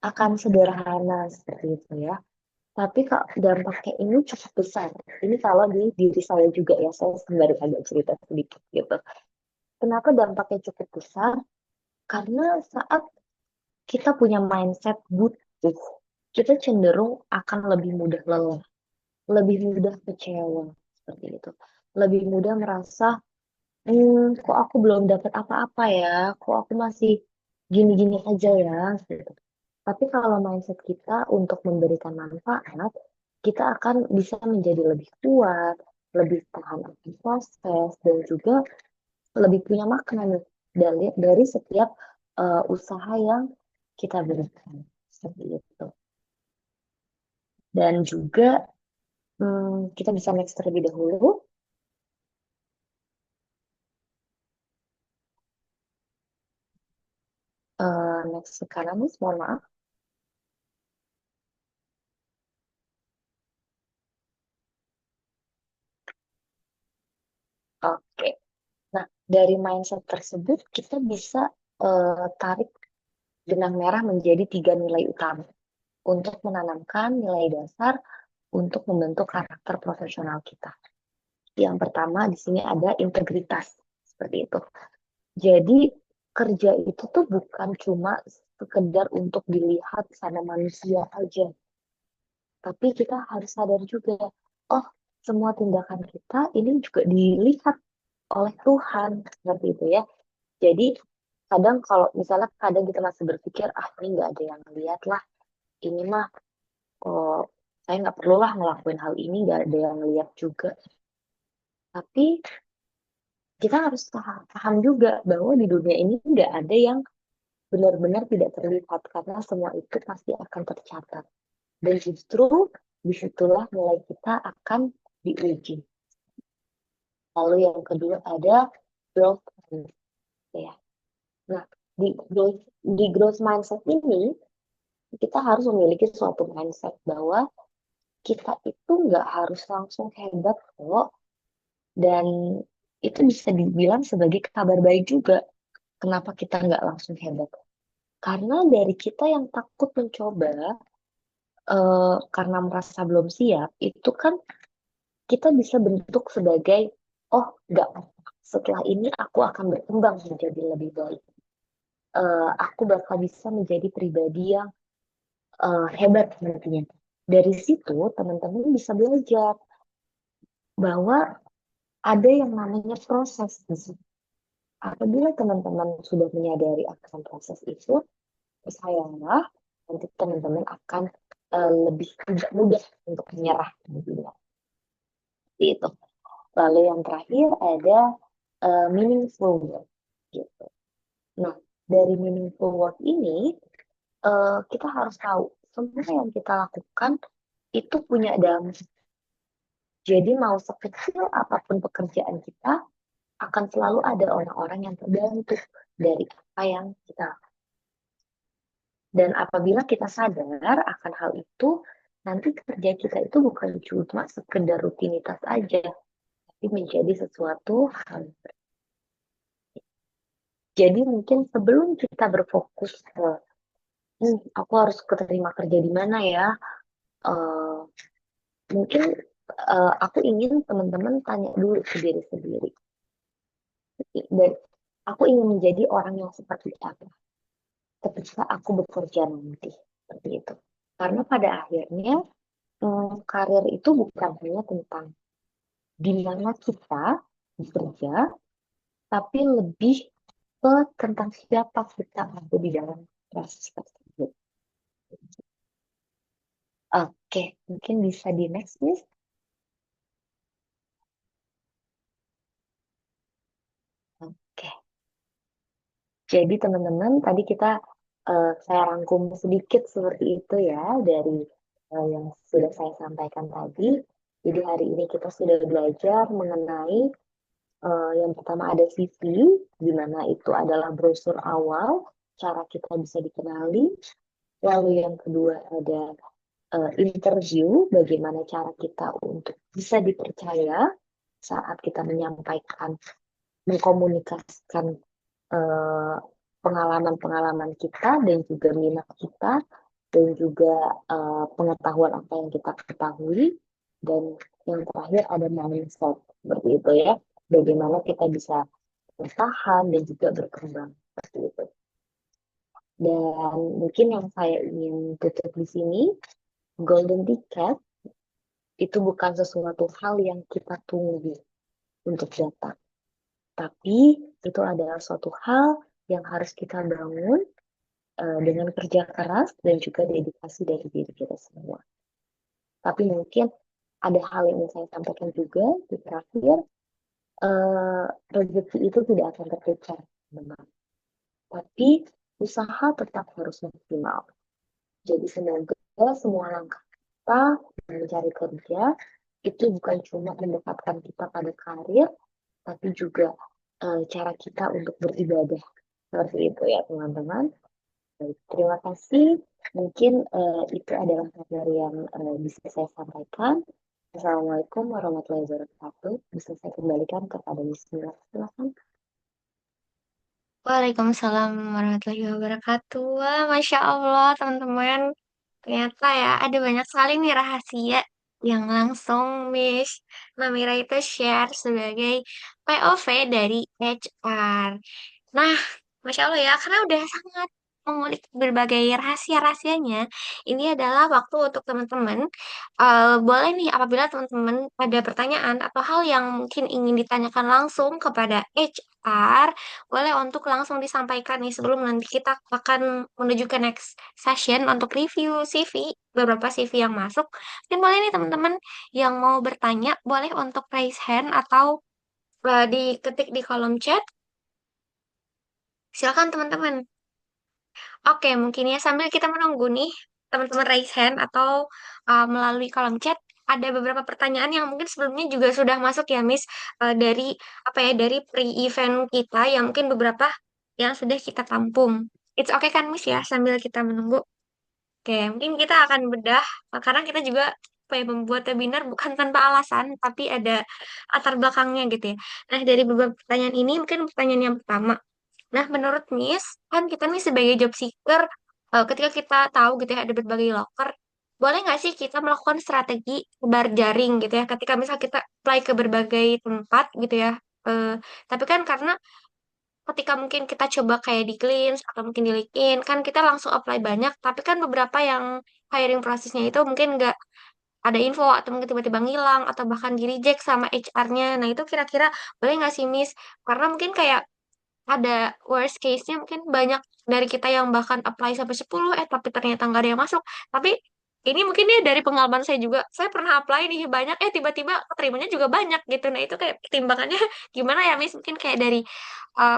akan sederhana seperti itu ya. Tapi kak dampaknya ini cukup besar. Ini kalau di diri saya juga ya, saya sembari agak cerita sedikit gitu. Kenapa dampaknya cukup besar? Karena saat kita punya mindset butuh, kita cenderung akan lebih mudah lelah, lebih mudah kecewa, seperti itu. Lebih mudah merasa, kok aku belum dapat apa-apa ya, kok aku masih gini-gini aja ya, gitu. Tapi kalau mindset kita untuk memberikan manfaat, kita akan bisa menjadi lebih kuat, lebih tahan akan proses, dan juga lebih punya makna nih dari setiap usaha yang kita berikan. Seperti itu. Dan juga Kita bisa next terlebih dahulu. Next sekarang, Miss, mohon maaf. Oke. Nah, dari mindset tersebut kita bisa tarik benang merah menjadi 3 nilai utama untuk menanamkan nilai dasar untuk membentuk karakter profesional kita. Yang pertama di sini ada integritas, seperti itu. Jadi kerja itu tuh bukan cuma sekedar untuk dilihat sama manusia aja, tapi kita harus sadar juga, oh semua tindakan kita ini juga dilihat oleh Tuhan, seperti itu ya. Jadi kadang kalau misalnya kadang kita masih berpikir, ah ini nggak ada yang lihat lah, ini mah oh, saya nggak perlulah ngelakuin hal ini, nggak ada yang lihat juga. Tapi kita harus paham juga bahwa di dunia ini nggak ada yang benar-benar tidak terlihat karena semua itu pasti akan tercatat. Dan justru disitulah nilai kita akan diuji. Lalu yang kedua ada growth mindset ya. Nah, di growth mindset ini kita harus memiliki suatu mindset bahwa kita itu nggak harus langsung hebat kok, dan itu bisa dibilang sebagai kabar baik juga. Kenapa kita nggak langsung hebat? Karena dari kita yang takut mencoba karena merasa belum siap, itu kan kita bisa bentuk sebagai, oh nggak apa-apa. Setelah ini aku akan berkembang menjadi lebih baik. Aku bakal bisa menjadi pribadi yang hebat nantinya. Dari situ teman-teman bisa belajar bahwa ada yang namanya proses di situ. Apabila teman-teman sudah menyadari akan proses itu, percayalah nanti teman-teman akan lebih tidak mudah untuk menyerah nantinya. Seperti itu. Lalu yang terakhir ada meaningful work gitu. Nah, dari meaningful work ini kita harus tahu semua yang kita lakukan itu punya dampak. Jadi mau sekecil apapun pekerjaan kita, akan selalu ada orang-orang yang terbantu dari apa yang kita lakukan. Dan apabila kita sadar akan hal itu, nanti kerja kita itu bukan cuma sekedar rutinitas aja, tapi menjadi sesuatu hal. Jadi mungkin sebelum kita berfokus ke, aku harus keterima kerja di mana ya, eh, mungkin aku ingin teman-teman tanya dulu ke diri sendiri. Dan aku ingin menjadi orang yang seperti apa ketika aku bekerja nanti, seperti itu. Karena pada akhirnya karir itu bukan hanya tentang di mana kita bekerja, tapi lebih ke tentang siapa kita ada di dalam proses tersebut. Oke, mungkin bisa di next, Miss. Oke, jadi teman-teman tadi saya rangkum sedikit seperti itu ya dari yang sudah saya sampaikan tadi. Jadi hari ini kita sudah belajar mengenai yang pertama ada CV, di mana itu adalah brosur awal cara kita bisa dikenali. Lalu yang kedua ada interview, bagaimana cara kita untuk bisa dipercaya saat kita menyampaikan, mengkomunikasikan eh, pengalaman-pengalaman kita dan juga minat kita dan juga pengetahuan apa yang kita ketahui, dan yang terakhir ada mindset seperti itu ya, bagaimana kita bisa bertahan dan juga berkembang seperti itu. Dan mungkin yang saya ingin tutup di sini, golden ticket itu bukan sesuatu hal yang kita tunggu untuk datang, tapi itu adalah suatu hal yang harus kita bangun dengan kerja keras dan juga dedikasi dari diri kita semua. Tapi mungkin ada hal yang ingin saya sampaikan juga di terakhir, eh, rezeki itu tidak akan terkejar, memang. Tapi usaha tetap harus maksimal. Jadi semoga semua langkah kita mencari kerja itu bukan cuma mendekatkan kita pada karir, tapi juga cara kita untuk beribadah. Seperti itu ya teman-teman. Baik, terima kasih. Mungkin itu adalah materi yang bisa saya sampaikan. Assalamualaikum warahmatullahi wabarakatuh. Bisa saya kembalikan kepada Bismillah. Silakan. Waalaikumsalam warahmatullahi wabarakatuh. Wah, Masya Allah, teman-teman. Ternyata ya, ada banyak sekali nih rahasia yang langsung Miss Namira itu share sebagai POV dari HR. Nah, Masya Allah ya, karena udah sangat mengulik berbagai rahasia-rahasianya, ini adalah waktu untuk teman-teman. Boleh nih, apabila teman-teman ada pertanyaan atau hal yang mungkin ingin ditanyakan langsung kepada HR, boleh untuk langsung disampaikan nih sebelum nanti kita akan menuju ke next session untuk review CV, beberapa CV yang masuk. Mungkin boleh nih teman-teman yang mau bertanya, boleh untuk raise hand atau diketik di kolom chat. Silakan teman-teman. Oke, mungkin ya sambil kita menunggu nih teman-teman raise hand atau melalui kolom chat ada beberapa pertanyaan yang mungkin sebelumnya juga sudah masuk ya Miss, dari apa ya, dari pre-event kita yang mungkin beberapa yang sudah kita tampung. It's okay kan Miss ya sambil kita menunggu. Oke, mungkin kita akan bedah karena kita juga apa ya, membuat webinar bukan tanpa alasan tapi ada latar belakangnya gitu ya. Nah, dari beberapa pertanyaan ini mungkin pertanyaan yang pertama. Nah, menurut Miss, kan kita nih sebagai job seeker, ketika kita tahu gitu ya ada berbagai loker, boleh nggak sih kita melakukan strategi sebar jaring gitu ya, ketika misal kita apply ke berbagai tempat gitu ya. Eh, tapi kan karena ketika mungkin kita coba kayak di Glints atau mungkin di LinkedIn, kan kita langsung apply banyak, tapi kan beberapa yang hiring prosesnya itu mungkin nggak ada info atau mungkin tiba-tiba ngilang atau bahkan di reject sama HR-nya. Nah, itu kira-kira boleh nggak sih Miss? Karena mungkin kayak ada worst case-nya mungkin banyak dari kita yang bahkan apply sampai 10 tapi ternyata nggak ada yang masuk. Tapi ini mungkin ya dari pengalaman saya juga, saya pernah apply nih banyak, tiba-tiba keterimanya juga banyak gitu. Nah itu kayak pertimbangannya gimana ya Miss? Mungkin kayak dari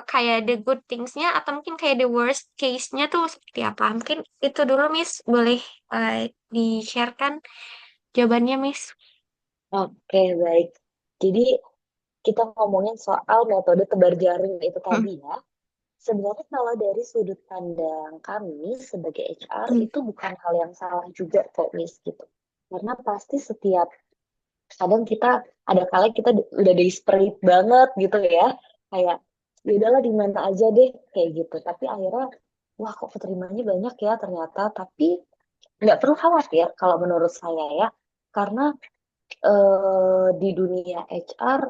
kayak the good things-nya atau mungkin kayak the worst case-nya tuh seperti apa? Mungkin itu dulu Miss, boleh di-sharekan jawabannya Miss? Oke, baik. Jadi kita ngomongin soal metode tebar jaring itu Hmm, tadi ya. Sebenarnya kalau dari sudut pandang kami sebagai HR hmm, itu bukan hal yang salah juga kok, Miss, gitu. Karena pasti setiap kadang kita ada kala kita udah desperate banget gitu ya. Kayak ya udahlah di mana aja deh kayak gitu. Tapi akhirnya wah kok keterimanya banyak ya ternyata. Tapi nggak perlu khawatir kalau menurut saya ya. Karena di dunia HR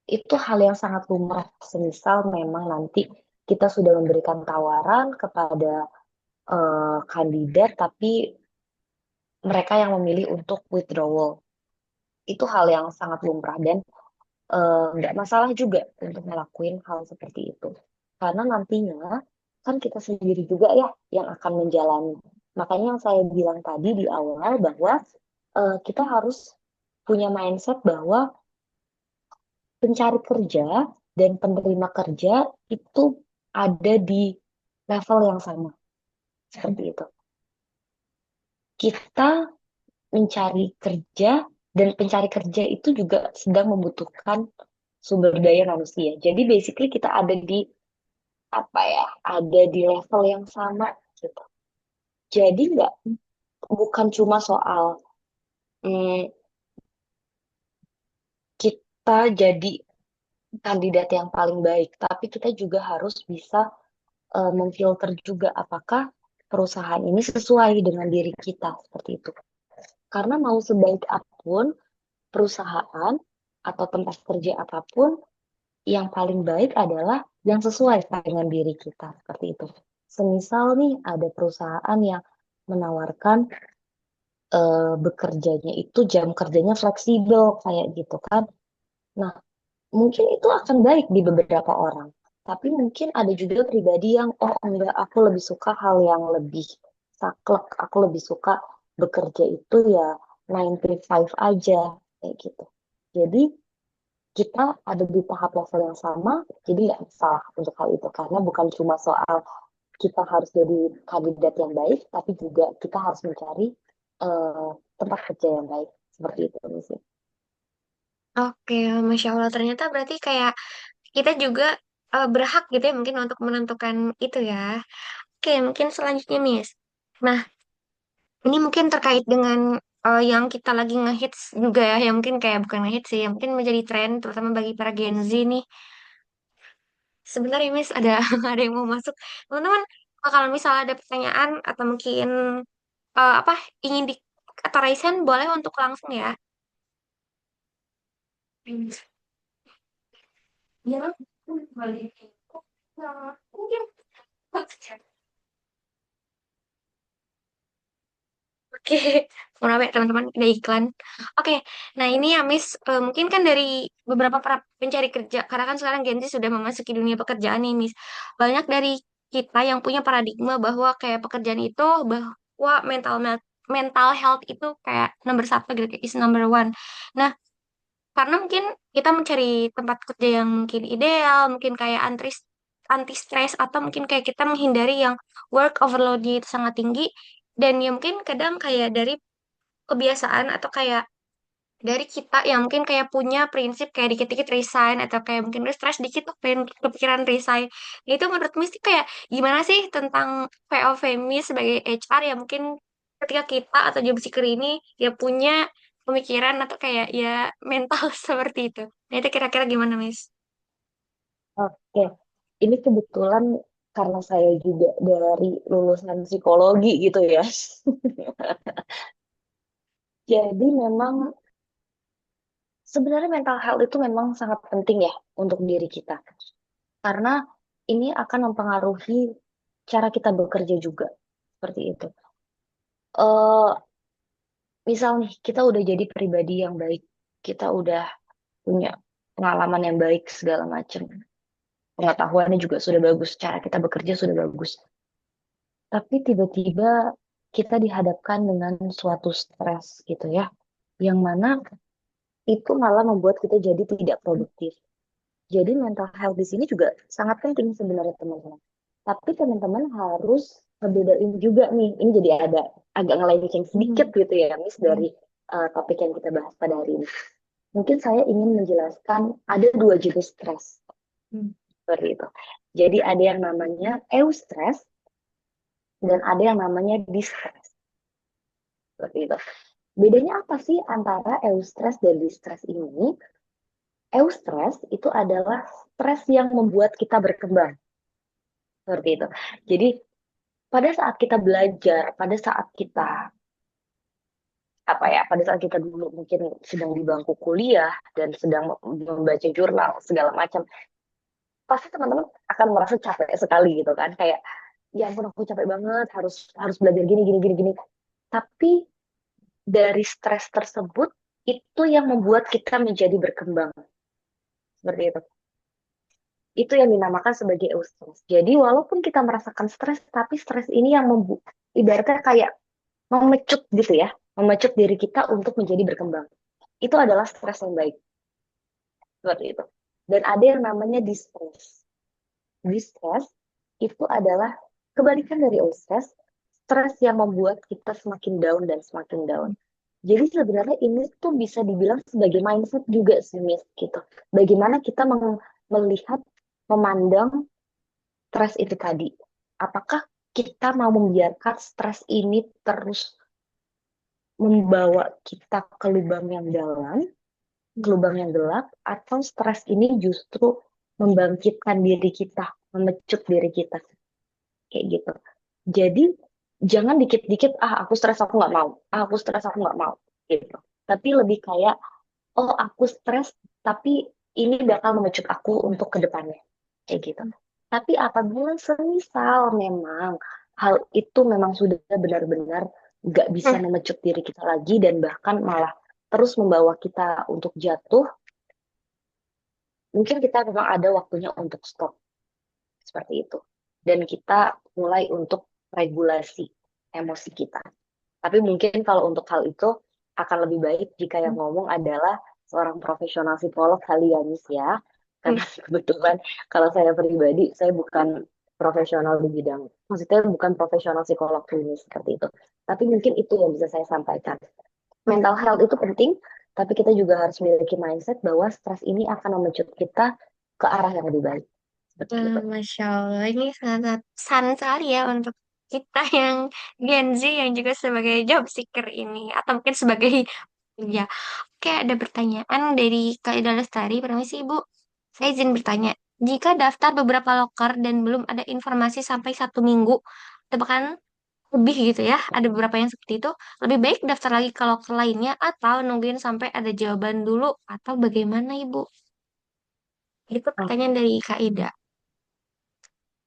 itu hal yang sangat lumrah. Semisal memang nanti kita sudah memberikan tawaran kepada kandidat, tapi mereka yang memilih untuk withdrawal. Itu hal yang sangat lumrah dan nggak masalah juga untuk ngelakuin hal seperti itu. Karena nantinya kan kita sendiri juga ya yang akan menjalani. Makanya yang saya bilang tadi di awal bahwa kita harus punya mindset bahwa pencari kerja dan penerima kerja itu ada di level yang sama. Seperti itu. Kita mencari kerja dan pencari kerja itu juga sedang membutuhkan sumber daya manusia. Jadi basically kita ada di apa ya, ada di level yang sama gitu. Jadi nggak bukan cuma soal mm, kita jadi kandidat yang paling baik, tapi kita juga harus bisa memfilter juga apakah perusahaan ini sesuai dengan diri kita seperti itu. Karena mau sebaik apapun perusahaan atau tempat kerja apapun, yang paling baik adalah yang sesuai dengan diri kita seperti itu. Semisal nih ada perusahaan yang menawarkan bekerjanya itu jam kerjanya fleksibel kayak gitu kan. Nah, mungkin itu akan baik di beberapa orang. Tapi mungkin ada juga pribadi yang, oh enggak, aku lebih suka hal yang lebih saklek. Aku lebih suka bekerja itu ya 9 to 5 aja, kayak gitu. Jadi kita ada di tahap level yang sama, jadi nggak salah untuk hal itu. Karena bukan cuma soal kita harus jadi kandidat yang baik, tapi juga kita harus mencari tempat kerja yang baik. Seperti itu sih. Oke, Masya Allah. Ternyata berarti kayak kita juga berhak gitu ya mungkin untuk menentukan itu ya. Oke, mungkin selanjutnya, Miss. Nah, ini mungkin terkait dengan yang kita lagi ngehits juga ya, yang mungkin kayak bukan ngehits sih, yang mungkin menjadi tren terutama bagi para Gen Z nih. Sebenarnya Miss ada ada yang mau masuk. Teman-teman, kalau misalnya ada pertanyaan atau mungkin apa ingin di atau raisan boleh untuk langsung ya. Ya, boleh. Mungkin. Oke, maaf ya teman-teman, ada iklan. Oke, nah ini ya Miss, mungkin kan dari beberapa para pencari kerja, karena kan sekarang Gen Z sudah memasuki dunia pekerjaan nih Miss. Banyak dari kita yang punya paradigma bahwa kayak pekerjaan itu, bahwa mental health itu kayak nomor satu gitu, kayak is number one. Nah, karena mungkin kita mencari tempat kerja yang mungkin ideal, mungkin kayak anti stres atau mungkin kayak kita menghindari yang work overload itu sangat tinggi dan ya mungkin kadang kayak dari kebiasaan atau kayak dari kita yang mungkin kayak punya prinsip kayak dikit-dikit resign atau kayak mungkin udah stres dikit tuh pengen kepikiran resign. Nah, itu menurut Misti kayak gimana sih tentang POV sebagai HR ya mungkin ketika kita atau job seeker ini ya punya pemikiran atau kayak ya mental seperti itu. Nah, itu kira-kira gimana, Miss? Oke, ini kebetulan karena saya juga dari lulusan psikologi gitu ya. Jadi memang sebenarnya mental health itu memang sangat penting ya untuk diri kita. Karena ini akan mempengaruhi cara kita bekerja juga. Seperti itu. Misal nih, kita udah jadi pribadi yang baik. Kita udah punya pengalaman yang baik segala macam. Pengetahuannya juga sudah bagus. Cara kita bekerja sudah bagus. Tapi tiba-tiba kita dihadapkan dengan suatu stres gitu ya. Yang mana itu malah membuat kita jadi tidak produktif. Jadi mental health di sini juga sangat penting sebenarnya teman-teman. Tapi teman-teman harus ngebedain juga nih. Ini jadi ada agak ngelenceng sedikit gitu ya, Miss, dari topik yang kita bahas pada hari ini. Mungkin saya ingin menjelaskan ada dua jenis stres. Seperti itu. Jadi ada yang namanya eustress dan ada yang namanya distress. Seperti itu. Bedanya apa sih antara eustress dan distress ini? Eustress itu adalah stres yang membuat kita berkembang. Seperti itu. Jadi pada saat kita belajar, pada saat kita apa ya, pada saat kita dulu mungkin sedang di bangku kuliah dan sedang membaca jurnal segala macam, pasti teman-teman akan merasa capek sekali gitu kan, kayak ya ampun aku capek banget harus harus belajar gini gini gini gini. Tapi dari stres tersebut itu yang membuat kita menjadi berkembang seperti itu. Itu yang dinamakan sebagai eustress. Jadi walaupun kita merasakan stres, tapi stres ini yang ibaratnya kayak memecut gitu ya, memecut diri kita untuk menjadi berkembang. Itu adalah stres yang baik seperti itu. Dan ada yang namanya distress. Distress itu adalah kebalikan dari eustress, stres yang membuat kita semakin down dan semakin down. Jadi sebenarnya ini tuh bisa dibilang sebagai mindset juga sih, Miss, gitu. Bagaimana kita melihat, memandang stres itu tadi. Apakah kita mau membiarkan stres ini terus membawa kita ke lubang yang dalam, ke lubang yang gelap, atau stres ini justru membangkitkan diri kita, memecut diri kita, kayak gitu. Jadi jangan dikit-dikit, aku stres aku nggak mau, aku stres aku nggak mau, gitu. Tapi lebih kayak, oh aku stres, tapi ini bakal memecut aku untuk ke depannya, kayak gitu. Tapi apabila semisal memang hal itu memang sudah benar-benar nggak bisa memecut diri kita lagi dan bahkan malah terus membawa kita untuk jatuh, mungkin kita memang ada waktunya untuk stop seperti itu. Dan kita mulai untuk regulasi emosi kita. Tapi mungkin kalau untuk hal itu akan lebih baik jika yang ngomong adalah seorang profesional psikolog kali ya, Miss ya. Karena kebetulan kalau saya pribadi, saya bukan profesional di bidang. Maksudnya bukan profesional psikolog klinis seperti itu. Tapi mungkin itu yang bisa saya sampaikan. mental health itu penting, tapi kita juga harus memiliki mindset bahwa stres ini akan memicu kita ke arah yang lebih baik. Seperti itu. Masya Allah, ini sangat sangat sekali ya untuk kita yang Gen Z yang juga sebagai job seeker ini, atau mungkin sebagai ya. Oke, ada pertanyaan dari Kak Ida Lestari. Permisi, Ibu. Saya izin bertanya. Jika daftar beberapa loker dan belum ada informasi sampai 1 minggu, atau bahkan lebih gitu ya, ada beberapa yang seperti itu, lebih baik daftar lagi ke loker lainnya atau nungguin sampai ada jawaban dulu, atau bagaimana, Ibu? Itu O- pertanyaan dari Kak Ida.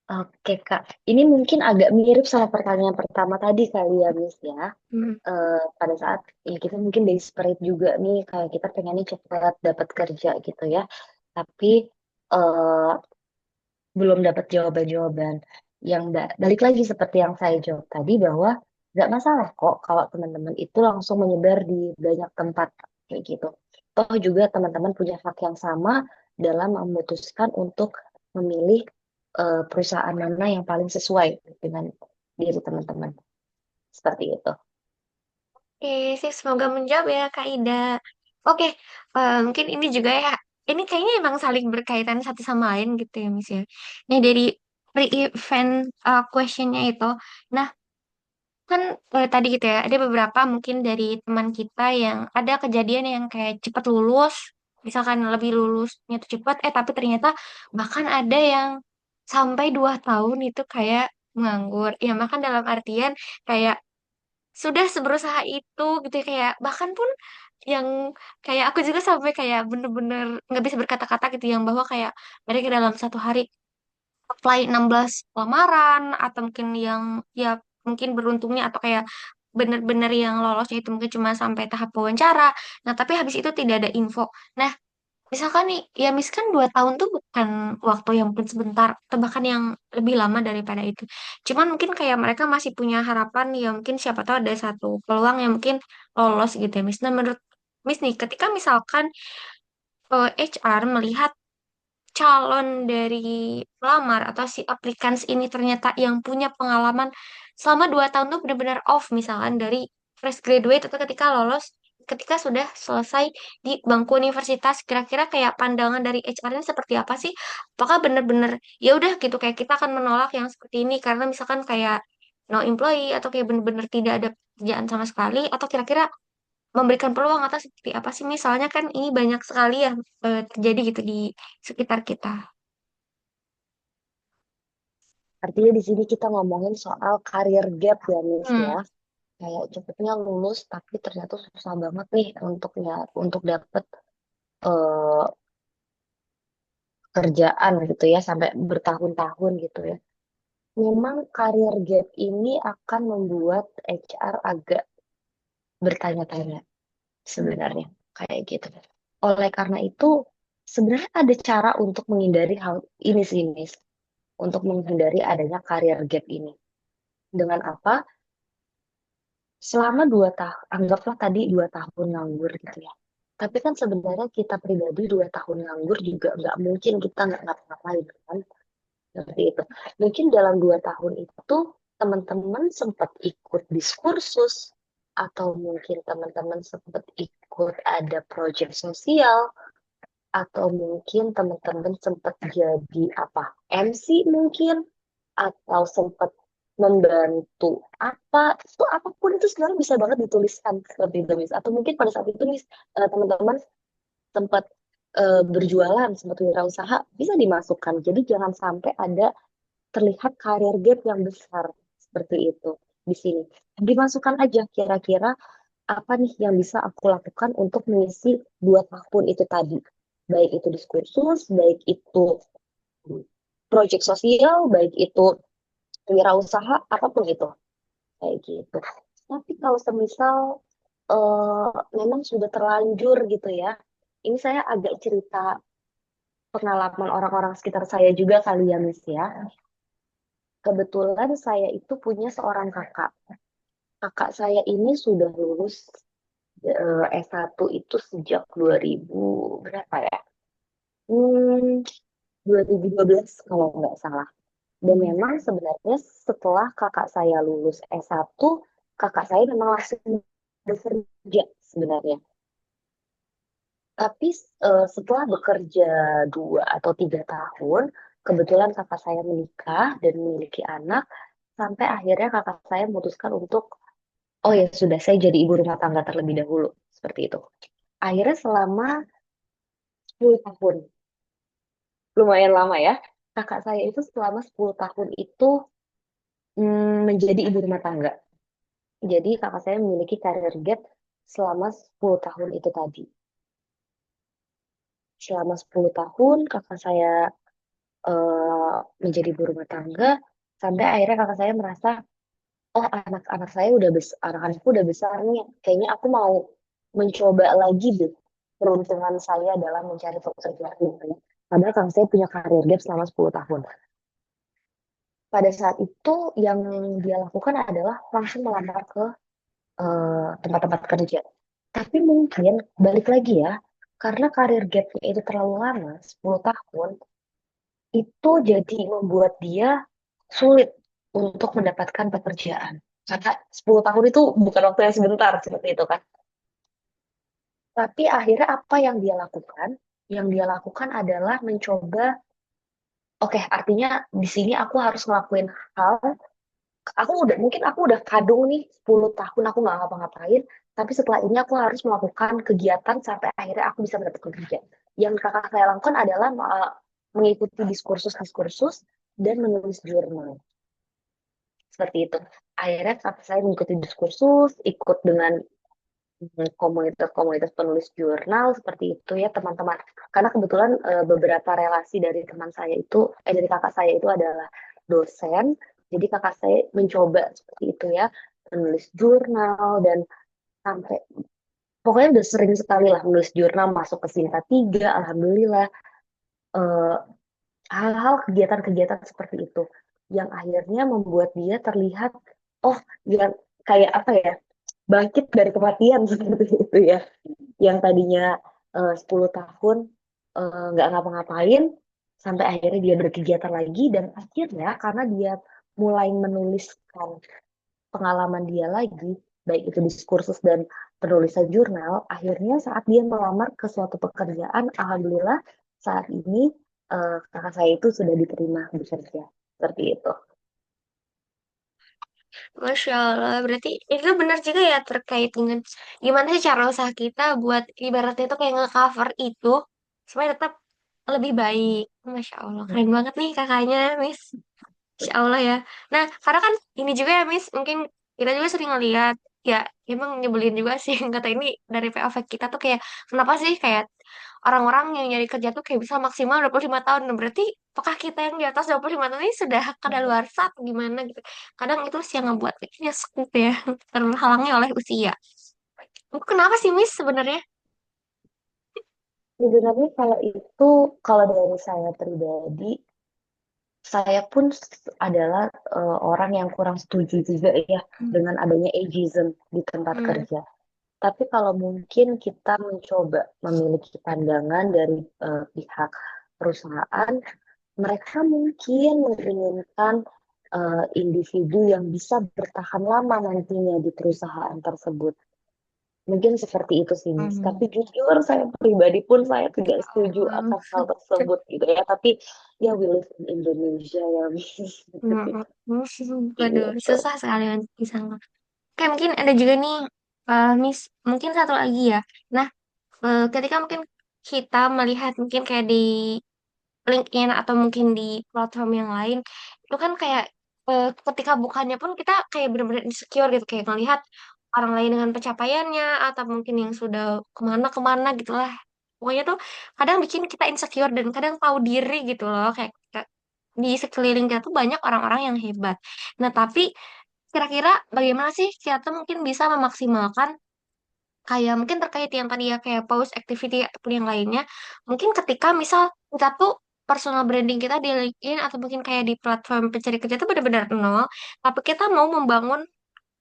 Oke Kak, ini mungkin agak mirip sama pertanyaan pertama tadi kali ya Miss ya. Hmm. Pada saat ya kita mungkin desperate juga nih, kayak kita pengennya cepat dapat kerja gitu ya. Tapi eh, belum dapat jawaban-jawaban yang balik lagi seperti yang saya jawab tadi bahwa nggak masalah kok kalau teman-teman itu langsung menyebar di banyak tempat kayak gitu. Toh juga teman-teman punya hak yang sama dalam memutuskan untuk memilih perusahaan mana yang paling sesuai dengan diri teman-teman. Seperti itu. Oke, sih semoga menjawab ya Kak Ida. Oke, mungkin ini juga ya. Ini kayaknya emang saling berkaitan satu sama lain gitu ya, Miss ya. Nih dari pre-event questionnya itu. Nah, kan tadi gitu ya, ada beberapa mungkin dari teman kita yang ada kejadian yang kayak cepat lulus, misalkan lebih lulusnya tuh cepat, tapi ternyata bahkan ada yang sampai 2 tahun itu kayak menganggur. Ya, makan dalam artian kayak sudah seberusaha itu gitu ya, kayak bahkan pun yang kayak aku juga sampai kayak bener-bener nggak bisa berkata-kata gitu yang bahwa kayak mereka dalam 1 hari apply 16 lamaran atau mungkin yang ya mungkin beruntungnya atau kayak bener-bener yang lolosnya itu mungkin cuma sampai tahap wawancara. Nah, tapi habis itu tidak ada info. Nah, misalkan nih, ya misalkan 2 tahun tuh bukan waktu yang mungkin sebentar, atau bahkan yang lebih lama daripada itu. Cuman mungkin kayak mereka masih punya harapan, ya mungkin siapa tahu ada satu peluang yang mungkin lolos gitu ya, Miss. Nah, menurut Miss nih, ketika misalkan HR melihat calon dari pelamar atau si applicants ini ternyata yang punya pengalaman selama 2 tahun tuh benar-benar off misalkan dari fresh graduate atau ketika lolos ketika sudah selesai di bangku universitas kira-kira kayak pandangan dari HR ini seperti apa sih? Apakah benar-benar ya udah gitu kayak kita akan menolak yang seperti ini karena misalkan kayak no employee atau kayak benar-benar tidak ada pekerjaan sama sekali atau kira-kira memberikan peluang atau seperti apa sih misalnya kan ini banyak sekali ya terjadi gitu di sekitar kita. Artinya di sini kita ngomongin soal career gap ya, Miss Hmm. ya. Kayak cepetnya lulus tapi ternyata susah banget nih untuk dapet eh, kerjaan gitu ya sampai bertahun-tahun gitu ya. Memang career gap ini akan membuat HR agak bertanya-tanya sebenarnya kayak gitu. Oleh karena itu sebenarnya ada cara untuk menghindari hal ini sih, Miss. Untuk menghindari adanya career gap ini. Dengan apa? Selama 2 tahun, anggaplah tadi 2 tahun nganggur gitu ya. Tapi kan sebenarnya kita pribadi 2 tahun nganggur juga nggak mungkin kita nggak ngapa-ngapain kan. Seperti itu. Mungkin dalam 2 tahun itu teman-teman sempat ikut diskursus atau mungkin teman-teman sempat ikut ada proyek sosial atau mungkin teman-teman sempat jadi apa MC mungkin atau sempat membantu apa itu apapun itu sebenarnya bisa banget dituliskan seperti itu Miss atau mungkin pada saat itu Miss teman-teman sempat berjualan sempat wirausaha bisa dimasukkan jadi jangan sampai ada terlihat karir gap yang besar seperti itu di sini dimasukkan aja kira-kira apa nih yang bisa aku lakukan untuk mengisi 2 tahun itu tadi baik itu diskursus baik itu proyek sosial baik itu wirausaha apapun itu kayak gitu. Tapi kalau semisal memang sudah terlanjur gitu ya, ini saya agak cerita pengalaman orang-orang sekitar saya juga kali ya, Miss ya. Kebetulan saya itu punya seorang kakak. Kakak saya ini sudah lulus S1 itu sejak 2000 berapa ya? Hmm, 2012 kalau nggak salah. Dan memang sebenarnya setelah kakak saya lulus S1, kakak saya memang langsung bekerja sebenarnya. Tapi setelah bekerja 2 atau 3 tahun, kebetulan kakak saya menikah dan memiliki anak, sampai akhirnya kakak saya memutuskan untuk, oh ya sudah, saya jadi ibu rumah tangga terlebih dahulu. Seperti itu. Akhirnya selama 10 tahun, lumayan lama ya, kakak saya itu selama 10 tahun itu menjadi ibu rumah tangga. Jadi kakak saya memiliki karir gap selama 10 tahun itu tadi. Selama 10 tahun kakak saya menjadi ibu rumah tangga sampai akhirnya kakak saya merasa, oh anak-anak saya udah besar, anak-anakku udah besar nih, kayaknya aku mau mencoba lagi deh peruntungan saya dalam mencari pekerjaan gitu ya. Padahal kakak saya punya karir gap selama 10 tahun. Pada saat itu yang dia lakukan adalah langsung melamar ke tempat-tempat kerja. Tapi mungkin balik lagi ya, karena karir gapnya itu terlalu lama, 10 tahun, itu jadi membuat dia sulit untuk mendapatkan pekerjaan. Karena 10 tahun itu bukan waktu yang sebentar seperti itu kan. Tapi akhirnya apa yang dia lakukan? Yang dia lakukan adalah mencoba, oke, artinya di sini aku harus ngelakuin hal, aku udah kadung nih 10 tahun aku nggak ngapa-ngapain, tapi setelah ini aku harus melakukan kegiatan sampai akhirnya aku bisa mendapatkan kerja. Yang kakak saya lakukan adalah mengikuti diskursus-diskursus dan menulis jurnal. Seperti itu. Akhirnya kakak saya mengikuti diskursus, ikut dengan komunitas-komunitas penulis jurnal seperti itu ya teman-teman. Karena kebetulan beberapa relasi dari teman saya itu, dari kakak saya itu adalah dosen. Jadi kakak saya mencoba seperti itu ya, menulis jurnal dan sampai pokoknya udah sering sekali lah menulis jurnal masuk ke Sinta 3, alhamdulillah. Eh, Hal-hal kegiatan-kegiatan seperti itu yang akhirnya membuat dia terlihat, oh yang kayak apa ya, bangkit dari kematian seperti itu ya, yang tadinya 10 tahun nggak ngapa-ngapain sampai akhirnya dia berkegiatan lagi dan akhirnya karena dia mulai menuliskan pengalaman dia lagi, baik itu diskursus dan penulisan jurnal, akhirnya saat dia melamar ke suatu pekerjaan, alhamdulillah saat ini kakak saya itu sudah diterima bekerja seperti itu. Masya Allah, berarti itu benar juga ya terkait dengan gimana sih cara usaha kita buat ibaratnya itu kayak nge-cover itu supaya tetap lebih baik. Masya Allah, keren banget nih kakaknya, Miss. Insya Allah ya. Nah, karena kan ini juga ya, Miss, mungkin kita juga sering ngeliat, ya emang nyebelin juga sih, kata ini dari POV kita tuh kayak, kenapa sih kayak orang-orang yang nyari kerja tuh kayak bisa maksimal 25 tahun. Nah, berarti apakah kita yang di atas 25 tahun ini sudah kadaluarsa atau gimana gitu. Kadang itu sih yang ngebuat kayaknya skip ya, terhalangi oleh usia. Itu kenapa sih, Miss, sebenarnya? Sebenarnya kalau itu, kalau dari saya pribadi, saya pun adalah orang yang kurang setuju juga ya Hmm. dengan adanya ageism di tempat Hmm. kerja. Tapi kalau mungkin kita mencoba memiliki pandangan dari pihak perusahaan, mereka mungkin menginginkan individu yang bisa bertahan lama nantinya di perusahaan tersebut. Mungkin seperti itu sih, Miss. Hmm. Tapi jujur saya pribadi pun saya tidak Ya setuju Allah. akan hal tersebut gitu ya. Tapi ya we live in Indonesia ya, Miss. Hmm. Waduh, Gitu. susah sekali untuk bisa. Oke, mungkin ada juga nih, Miss, mungkin satu lagi ya. Nah, ketika mungkin kita melihat mungkin kayak di LinkedIn atau mungkin di platform yang lain, itu kan kayak ketika bukannya pun kita kayak benar-benar insecure gitu, kayak ngelihat orang lain dengan pencapaiannya atau mungkin yang sudah kemana-kemana gitu lah. Pokoknya tuh kadang bikin kita insecure dan kadang tahu diri gitu loh, kayak di sekeliling kita tuh banyak orang-orang yang hebat. Nah, tapi kira-kira bagaimana sih kita tuh mungkin bisa memaksimalkan kayak mungkin terkait yang tadi ya kayak post activity ataupun yang lainnya. Mungkin ketika misal kita tuh personal branding kita di LinkedIn atau mungkin kayak di platform pencari kerja tuh benar-benar nol, tapi kita mau membangun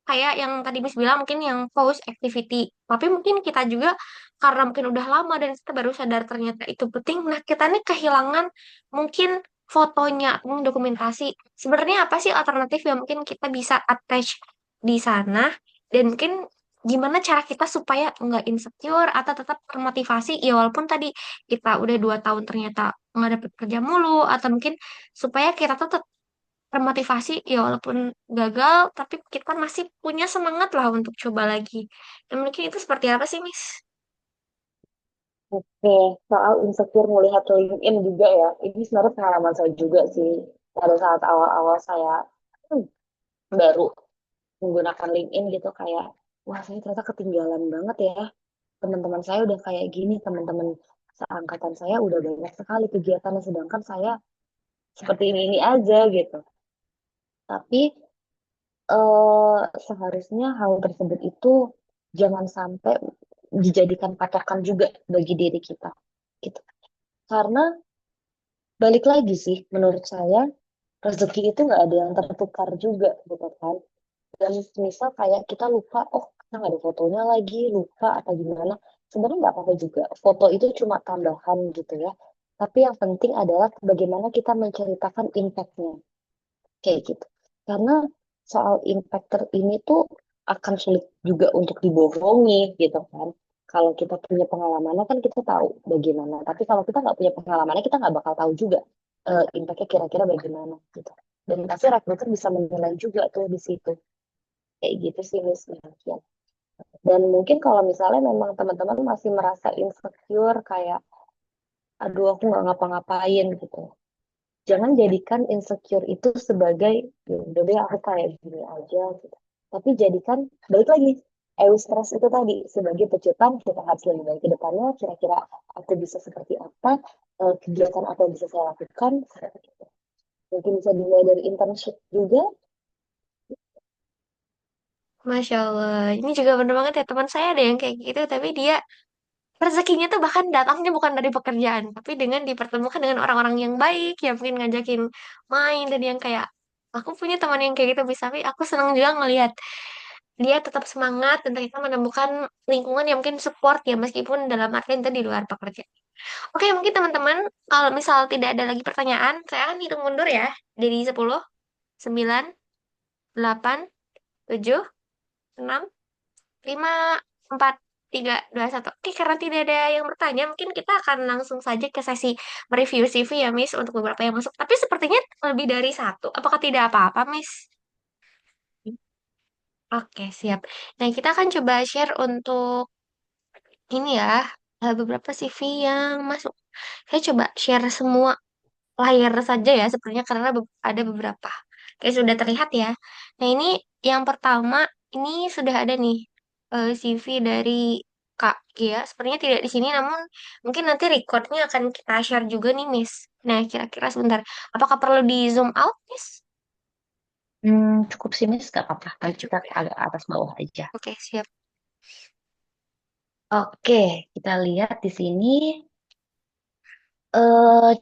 kayak yang tadi Miss bilang mungkin yang post activity. Tapi mungkin kita juga karena mungkin udah lama dan kita baru sadar ternyata itu penting. Nah, kita nih kehilangan mungkin fotonya, mungkin dokumentasi. Sebenarnya apa sih alternatif yang mungkin kita bisa attach di sana dan mungkin gimana cara kita supaya nggak insecure atau tetap termotivasi ya walaupun tadi kita udah 2 tahun ternyata nggak dapet kerja mulu atau mungkin supaya kita tetap termotivasi ya walaupun gagal tapi kita masih punya semangat lah untuk coba lagi. Dan mungkin itu seperti apa sih, Miss? Oke, soal insecure melihat LinkedIn juga ya. Ini sebenarnya pengalaman saya juga sih. Pada saat awal-awal saya hmm, baru menggunakan LinkedIn gitu kayak, wah saya ternyata ketinggalan banget ya. Teman-teman saya udah kayak gini, teman-teman seangkatan saya udah banyak sekali kegiatannya, sedangkan saya seperti ini aja gitu. Tapi seharusnya hal tersebut itu jangan sampai dijadikan patokan juga bagi diri kita gitu. Karena balik lagi sih menurut saya rezeki itu nggak ada yang tertukar juga gitu kan. Dan misal kayak kita lupa, oh kita nggak ada fotonya lagi, lupa atau gimana. Sebenarnya nggak apa-apa juga. Foto itu cuma tambahan gitu ya. Tapi yang penting adalah bagaimana kita menceritakan impact-nya. Kayak gitu. Karena soal ini tuh akan sulit juga untuk dibohongi gitu kan. Kalau kita punya pengalamannya kan kita tahu bagaimana. Tapi kalau kita nggak punya pengalamannya kita nggak bakal tahu juga impact-nya kira-kira bagaimana gitu. Dan pasti recruiter bisa menilai juga tuh di situ. Kayak gitu sih Miss Mungkin. Dan mungkin kalau misalnya memang teman-teman masih merasa insecure kayak aduh aku nggak ngapa-ngapain gitu. Jangan jadikan insecure itu sebagai ya udah deh aku kayak gini aja gitu. Tapi jadikan balik lagi eustress itu tadi sebagai pecutan kita harus lebih baik ke depannya kira-kira aku bisa seperti apa kegiatan apa yang bisa saya lakukan seperti itu. Mungkin bisa dimulai dari internship juga. Masya Allah, ini juga bener banget ya teman saya ada yang kayak gitu, tapi dia rezekinya tuh bahkan datangnya bukan dari pekerjaan, tapi dengan dipertemukan dengan orang-orang yang baik, yang mungkin ngajakin main dan yang kayak aku punya teman yang kayak gitu bisa, tapi aku senang juga ngelihat dia tetap semangat dan ternyata menemukan lingkungan yang mungkin support ya meskipun dalam artian itu di luar pekerjaan. Oke, mungkin teman-teman kalau misal tidak ada lagi pertanyaan, saya akan hitung mundur ya dari 10, 9, 8, 7, 6, 5, 4, 3, 2, 1. Oke, karena tidak ada yang bertanya, mungkin kita akan langsung saja ke sesi mereview CV ya, Miss, untuk beberapa yang masuk. Tapi sepertinya lebih dari satu. Apakah tidak apa-apa, Miss? Oke, siap. Nah, kita akan coba share untuk ini ya, beberapa CV yang masuk. Saya coba share semua layar saja ya, sepertinya karena ada beberapa. Kayak sudah terlihat ya. Nah, ini yang pertama, ini sudah ada nih CV dari Kak Gia. Sepertinya tidak di sini, namun mungkin nanti recordnya akan kita share juga nih, Miss. Nah, kira-kira sebentar. Apakah perlu di zoom out, Miss? Cukup sih Miss, gak apa-apa. Nanti kita agak atas bawah aja. Oke, siap. Oke, kita lihat di sini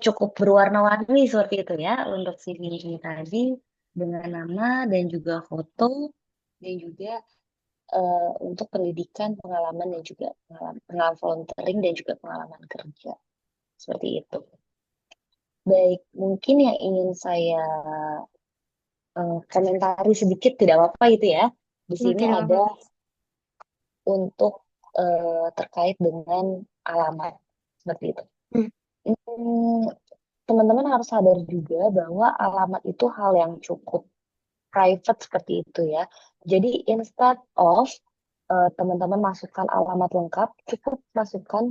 cukup berwarna-warni seperti itu ya untuk CV ini tadi dengan nama dan juga foto dan juga untuk pendidikan, pengalaman dan juga pengalaman volunteering dan juga pengalaman kerja seperti itu. Baik, mungkin yang ingin saya komentari sedikit tidak apa-apa itu ya. Di Hmm, sini tidak ada apa-apa. untuk terkait dengan alamat seperti itu. Hmm, Hmm, teman-teman harus sadar juga bahwa alamat itu hal yang cukup private seperti itu ya. Jadi instead of teman-teman masukkan alamat lengkap, cukup masukkan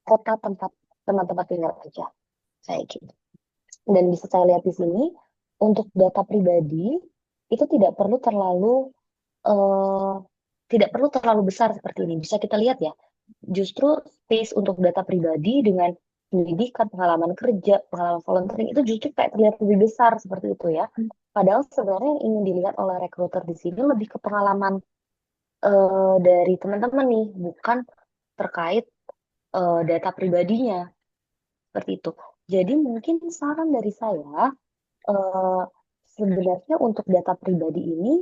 kota tempat teman-teman tinggal aja. Saya gitu. Dan bisa saya lihat di sini, untuk data pribadi itu eh, tidak perlu terlalu besar seperti ini. Bisa kita lihat ya, justru space untuk data pribadi dengan pendidikan, pengalaman kerja, pengalaman volunteering itu justru kayak terlihat lebih besar seperti itu ya. Padahal sebenarnya yang ingin dilihat oleh recruiter di sini lebih ke pengalaman dari teman-teman nih, bukan terkait data pribadinya seperti itu. Jadi mungkin saran dari saya eh, sebenarnya untuk data pribadi ini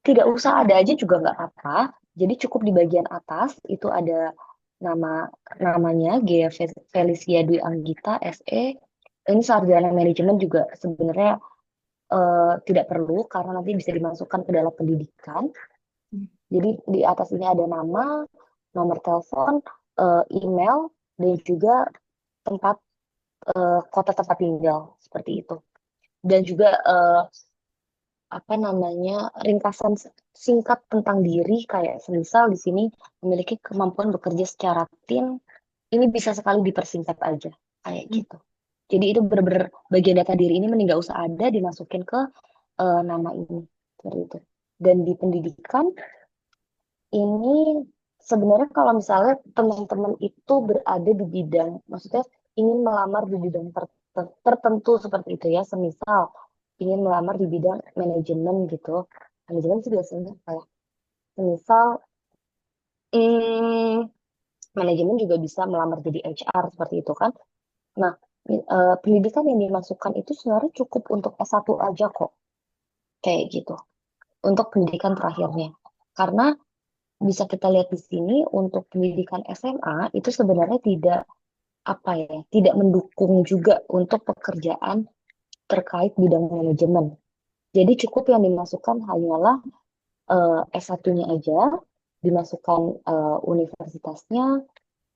tidak usah ada aja juga nggak apa-apa. Jadi cukup di bagian atas itu ada nama namanya Gea Felicia Dwi Anggita SE. Ini sarjana manajemen juga sebenarnya tidak perlu karena nanti bisa dimasukkan ke dalam pendidikan. Jadi di atas ini ada nama, nomor telepon, email, dan juga tempat kota tempat tinggal seperti itu. Dan juga apa namanya ringkasan singkat tentang diri kayak semisal di sini memiliki kemampuan bekerja secara tim, ini bisa sekali dipersingkat aja kayak gitu. Jadi itu benar-benar bagian data diri ini mending nggak usah ada dimasukin ke nama ini seperti itu. Dan di pendidikan ini sebenarnya kalau misalnya teman-teman itu berada di bidang, maksudnya ingin melamar di bidang tertentu seperti itu ya, semisal ingin melamar di bidang manajemen gitu. Manajemen sih biasanya kayak semisal hmm, manajemen juga bisa melamar jadi HR seperti itu kan. Nah, pendidikan yang dimasukkan itu sebenarnya cukup untuk S1 aja kok, kayak gitu. Untuk pendidikan terakhirnya. Karena bisa kita lihat di sini untuk pendidikan SMA itu sebenarnya tidak apa ya, tidak mendukung juga untuk pekerjaan terkait bidang manajemen. Jadi cukup yang dimasukkan hanyalah S1-nya aja, dimasukkan universitasnya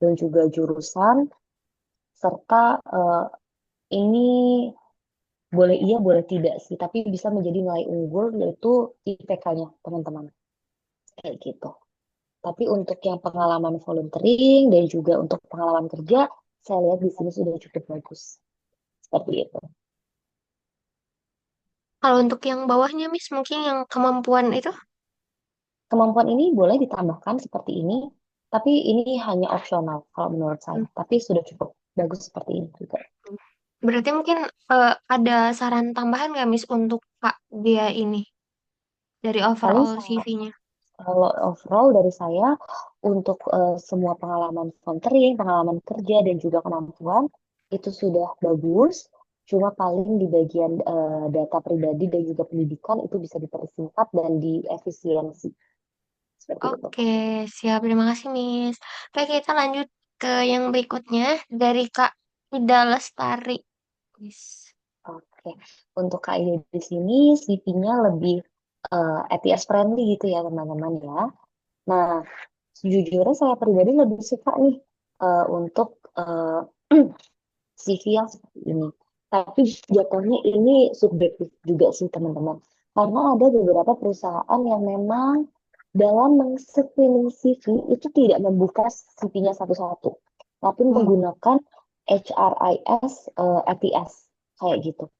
dan juga jurusan serta ini boleh iya boleh tidak sih, tapi bisa menjadi nilai unggul yaitu IPK-nya teman-teman. Kayak gitu. Tapi untuk yang pengalaman volunteering dan juga untuk pengalaman kerja, saya lihat di sini sudah cukup bagus. Seperti itu. Kalau untuk yang bawahnya, Miss, mungkin yang kemampuan itu. Kemampuan ini boleh ditambahkan seperti ini, tapi ini hanya opsional kalau menurut saya. Tapi sudah cukup bagus seperti ini juga. Berarti mungkin ada saran tambahan nggak, Miss, untuk Kak dia ini dari Paling overall CV-nya? kalau overall dari saya untuk semua pengalaman volunteering, pengalaman kerja dan juga kemampuan itu sudah bagus. Cuma paling di bagian data pribadi dan juga pendidikan itu bisa dipersingkat dan diefisiensi seperti itu. Oke, siap. Terima kasih, Miss. Oke, kita lanjut ke yang berikutnya dari Kak Ida Lestari. Miss. Oke, untuk KID di sini CV-nya lebih ATS friendly gitu ya teman-teman ya. Nah, sejujurnya saya pribadi lebih suka nih untuk CV yang seperti ini. Tapi jatuhnya ini subjektif juga sih teman-teman. Karena ada beberapa perusahaan yang memang dalam men-screening CV itu tidak membuka CV-nya satu-satu, tapi Hmm. menggunakan HRIS, ATS kayak gitu.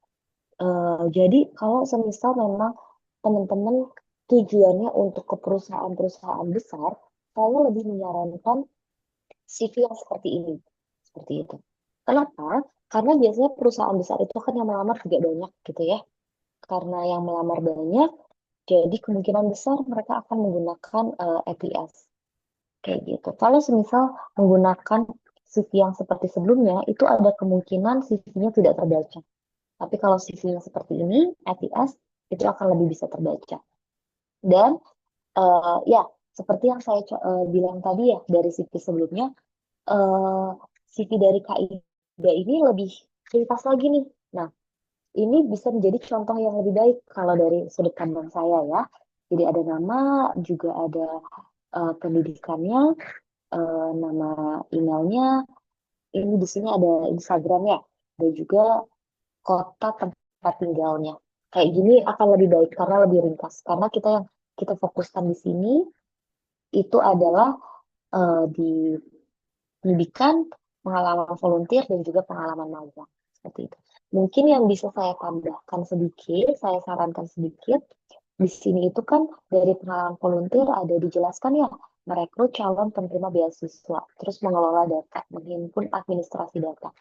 Jadi kalau semisal memang teman-teman tujuannya untuk ke perusahaan-perusahaan besar, saya lebih menyarankan CV yang seperti ini. Seperti itu. Kenapa? Karena biasanya perusahaan besar itu kan yang melamar juga banyak gitu ya. Karena yang melamar banyak, jadi kemungkinan besar mereka akan menggunakan ATS. Kayak gitu. Kalau semisal menggunakan CV yang seperti sebelumnya, itu ada kemungkinan CV-nya tidak terbaca. Tapi kalau CV-nya seperti ini, ATS, itu akan lebih bisa terbaca. Dan ya, seperti yang saya bilang tadi ya, dari CV sebelumnya, eh, CV dari KIDA ini lebih ringkas lagi nih. Nah, ini bisa menjadi contoh yang lebih baik kalau dari sudut pandang saya ya. Jadi ada nama, juga ada pendidikannya, nama emailnya, ini di sini ada Instagramnya, dan juga kota tempat tinggalnya. Kayak gini akan lebih baik karena lebih ringkas. Karena kita yang kita fokuskan di sini itu adalah di pendidikan, pengalaman volunteer, dan juga pengalaman magang. Seperti itu. Mungkin yang bisa saya tambahkan sedikit, saya sarankan sedikit, di sini itu kan dari pengalaman volunteer ada dijelaskan ya, merekrut calon penerima beasiswa, terus mengelola data, menghimpun administrasi data.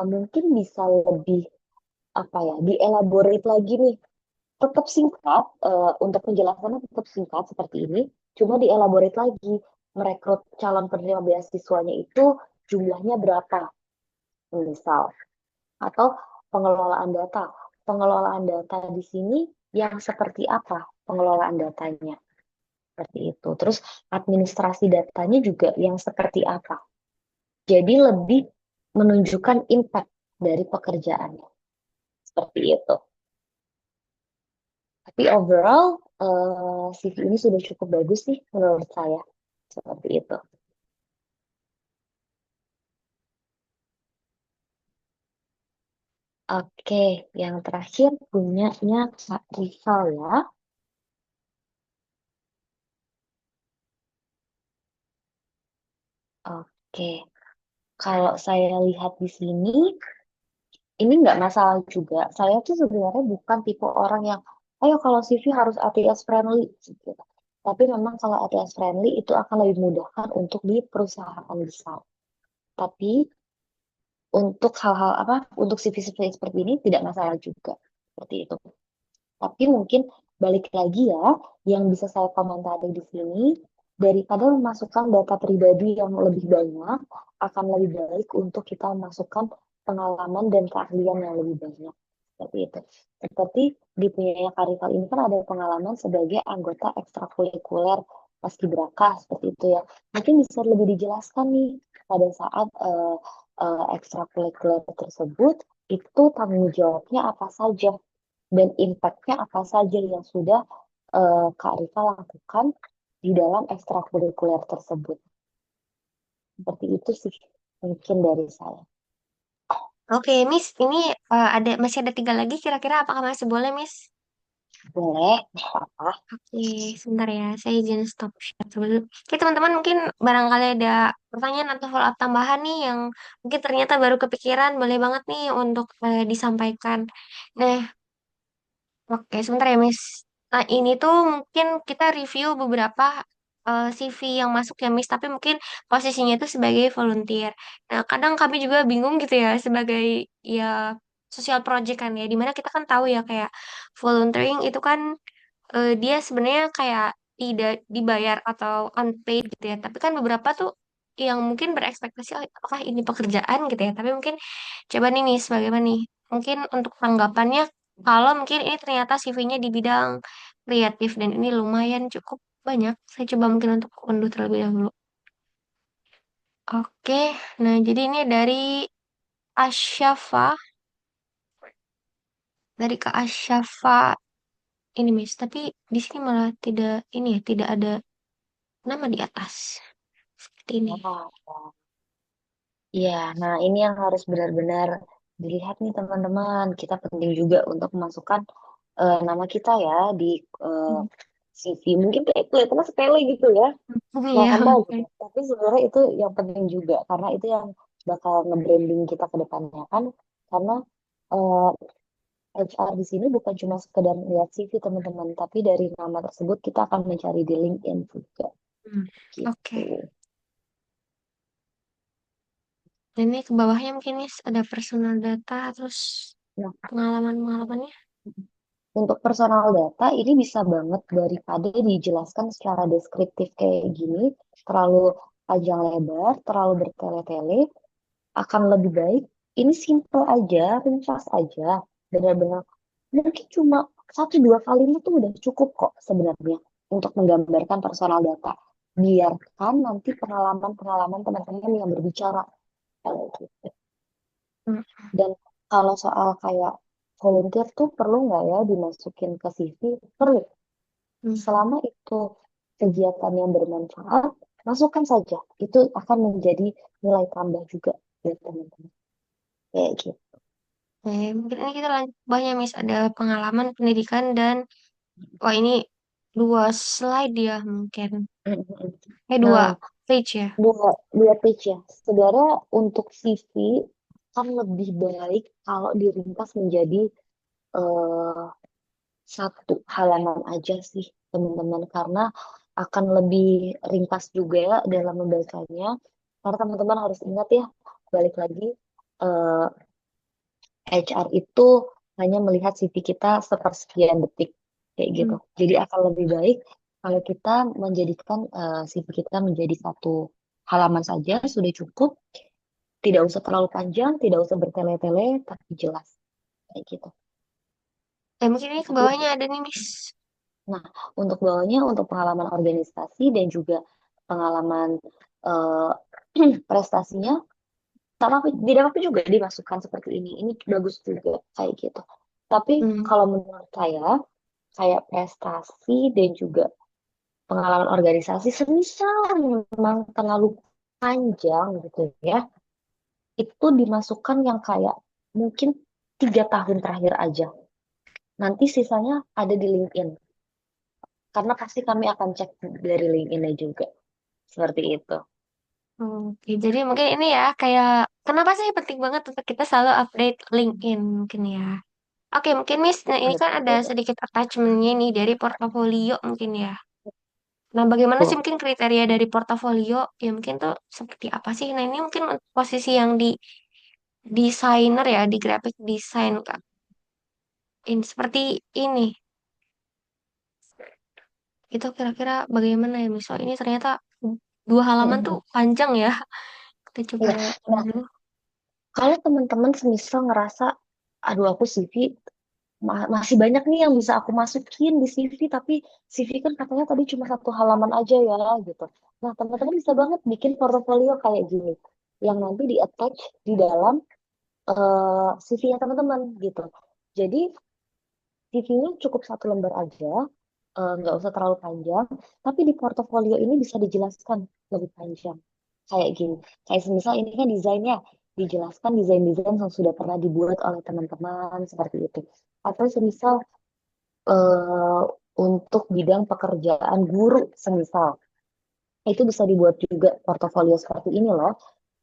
Mungkin bisa lebih apa ya, dielaborate lagi nih. Tetap singkat, untuk penjelasannya tetap singkat seperti ini, cuma dielaborate lagi. Merekrut calon penerima beasiswanya itu jumlahnya berapa, misal. Atau pengelolaan data. Pengelolaan data di sini yang seperti apa pengelolaan datanya. Seperti itu. Terus administrasi datanya juga yang seperti apa. Jadi lebih menunjukkan impact dari pekerjaannya. Seperti itu. Tapi overall, CV ini sudah cukup bagus sih menurut saya. Seperti itu. Oke, yang terakhir punyanya Kak Rizal ya. Oke, kalau saya lihat di sini, ini nggak masalah juga. Saya tuh sebenarnya bukan tipe orang yang, ayo kalau CV harus ATS friendly, gitu. Tapi memang kalau ATS friendly itu akan lebih mudahkan untuk di perusahaan besar. Tapi untuk hal-hal apa, untuk CV seperti ini tidak masalah juga. Seperti itu. Tapi mungkin balik lagi ya, yang bisa saya komentari di sini, daripada memasukkan data pribadi yang lebih banyak, akan lebih baik untuk kita memasukkan pengalaman dan keahlian yang lebih banyak. Seperti itu. Seperti di punyanya Karifal ini kan ada pengalaman sebagai anggota ekstrakurikuler paskibraka, seperti itu ya. Mungkin bisa lebih dijelaskan nih pada saat ekstrakurikuler tersebut, itu tanggung jawabnya apa saja dan impact-nya apa saja yang sudah Kak Rifa lakukan di dalam ekstrakurikuler tersebut. Seperti itu sih mungkin dari saya. Oke, Miss, ini masih ada tiga lagi. Kira-kira apakah masih boleh, Miss? Boleh, nggak apa-apa. Oke, sebentar ya. Saya izin stop share dulu. Oke, teman-teman mungkin barangkali ada pertanyaan atau follow up tambahan nih yang mungkin ternyata baru kepikiran. Boleh banget nih untuk disampaikan. Nah, oke, sebentar ya, Miss. Nah, ini tuh mungkin kita review beberapa CV yang masuk ya, Miss. Tapi mungkin posisinya itu sebagai volunteer. Nah, kadang kami juga bingung gitu ya sebagai ya social project kan ya. Dimana kita kan tahu ya kayak volunteering itu kan dia sebenarnya kayak tidak dibayar atau unpaid gitu ya. Tapi kan beberapa tuh yang mungkin berekspektasi, oh, apakah ini pekerjaan gitu ya. Tapi mungkin coba nih Miss, bagaimana nih? Mungkin untuk tanggapannya, kalau mungkin ini ternyata CV-nya di bidang kreatif dan ini lumayan cukup banyak. Saya coba mungkin untuk unduh terlebih dahulu. Oke, nah jadi ini dari Asyafa, dari Kak Asyafa ini Miss. Tapi di sini malah tidak ini ya, tidak ada nama di atas. Seperti ini. Nah, iya, nah ini yang harus benar-benar dilihat nih teman-teman. Kita penting juga untuk memasukkan nama kita ya di eh, Hmm. CV. Mungkin kayak kelihatannya sepele gitu ya, Iya, gampang oke. gitu. Tapi sebenarnya itu yang penting juga karena itu yang bakal nge-branding kita ke depannya kan. Karena eh, HR di sini bukan cuma sekedar lihat CV teman-teman, tapi dari nama tersebut kita akan mencari di LinkedIn juga Hmm. gitu. Oke. Dan ini ke bawahnya mungkin nih ada personal data, terus Nah, pengalaman-pengalamannya. untuk personal data ini bisa banget daripada dijelaskan secara deskriptif kayak gini, terlalu panjang lebar, terlalu bertele-tele, akan lebih baik. Ini simple aja, ringkas aja, benar-benar mungkin cuma satu dua kalimat tuh udah cukup kok sebenarnya untuk menggambarkan personal data. Biarkan nanti pengalaman-pengalaman teman-teman yang berbicara kayak gitu. Hmm. Dan kalau soal kayak volunteer tuh perlu nggak ya dimasukin ke CV? Perlu. Hmm. Selama itu kegiatan yang bermanfaat, masukkan saja. Itu akan menjadi nilai tambah juga buat teman-teman. Kayak gitu. Mungkin ini kita lanjut banyak Miss. Ada pengalaman pendidikan dan wah ini dua slide ya mungkin. Dua Nah, page ya. dua page ya. Sebenarnya untuk CV kan lebih baik kalau diringkas menjadi eh, satu halaman aja sih teman-teman karena akan lebih ringkas juga dalam membacanya. Karena teman-teman harus ingat ya, balik lagi eh, HR itu hanya melihat CV kita sepersekian detik kayak gitu. Hmm. Jadi akan lebih baik kalau kita menjadikan CV kita menjadi satu halaman saja sudah cukup. Tidak usah terlalu panjang, tidak usah bertele-tele, tapi jelas kayak gitu. Mungkin ini ke Seperti itu. bawahnya ada nih Miss. Nah, untuk bawahnya untuk pengalaman organisasi dan juga pengalaman eh, prestasinya, tidak apa-apa juga dimasukkan seperti ini. Ini bagus juga kayak gitu. Tapi Hmm. kalau menurut saya kayak prestasi dan juga pengalaman organisasi, semisal memang terlalu panjang gitu ya, itu dimasukkan yang kayak mungkin 3 tahun terakhir aja. Nanti sisanya ada di LinkedIn. Karena pasti kami akan cek dari LinkedIn-nya juga. Seperti itu. Oke, jadi mungkin ini ya kayak kenapa sih penting banget untuk kita selalu update LinkedIn mungkin ya. Oke, mungkin Miss, nah ini kan ada Betul. sedikit attachment-nya nih dari portofolio mungkin ya. Nah, bagaimana sih Betul. mungkin kriteria dari portofolio? Ya mungkin tuh seperti apa sih? Nah, ini mungkin untuk posisi yang di desainer ya, di graphic design Kak. Ini seperti ini. Itu kira-kira bagaimana ya, Miss? Oh, ini ternyata 2 halaman tuh panjang ya. Kita coba Iya. Nah, dulu. kalau teman-teman semisal ngerasa, aduh aku CV masih banyak nih yang bisa aku masukin di CV, tapi CV kan katanya tadi cuma 1 halaman aja ya gitu. Nah, teman-teman bisa banget bikin portofolio kayak gini, yang nanti di-attach di dalam CV-nya teman-teman gitu. Jadi CV-nya cukup 1 lembar aja, nggak usah terlalu panjang, tapi di portofolio ini bisa dijelaskan lebih panjang. Kayak gini, kayak semisal ini kan desainnya, dijelaskan desain-desain yang sudah pernah dibuat oleh teman-teman, seperti itu. Atau semisal eh, untuk bidang pekerjaan guru, semisal, itu bisa dibuat juga portofolio seperti ini loh,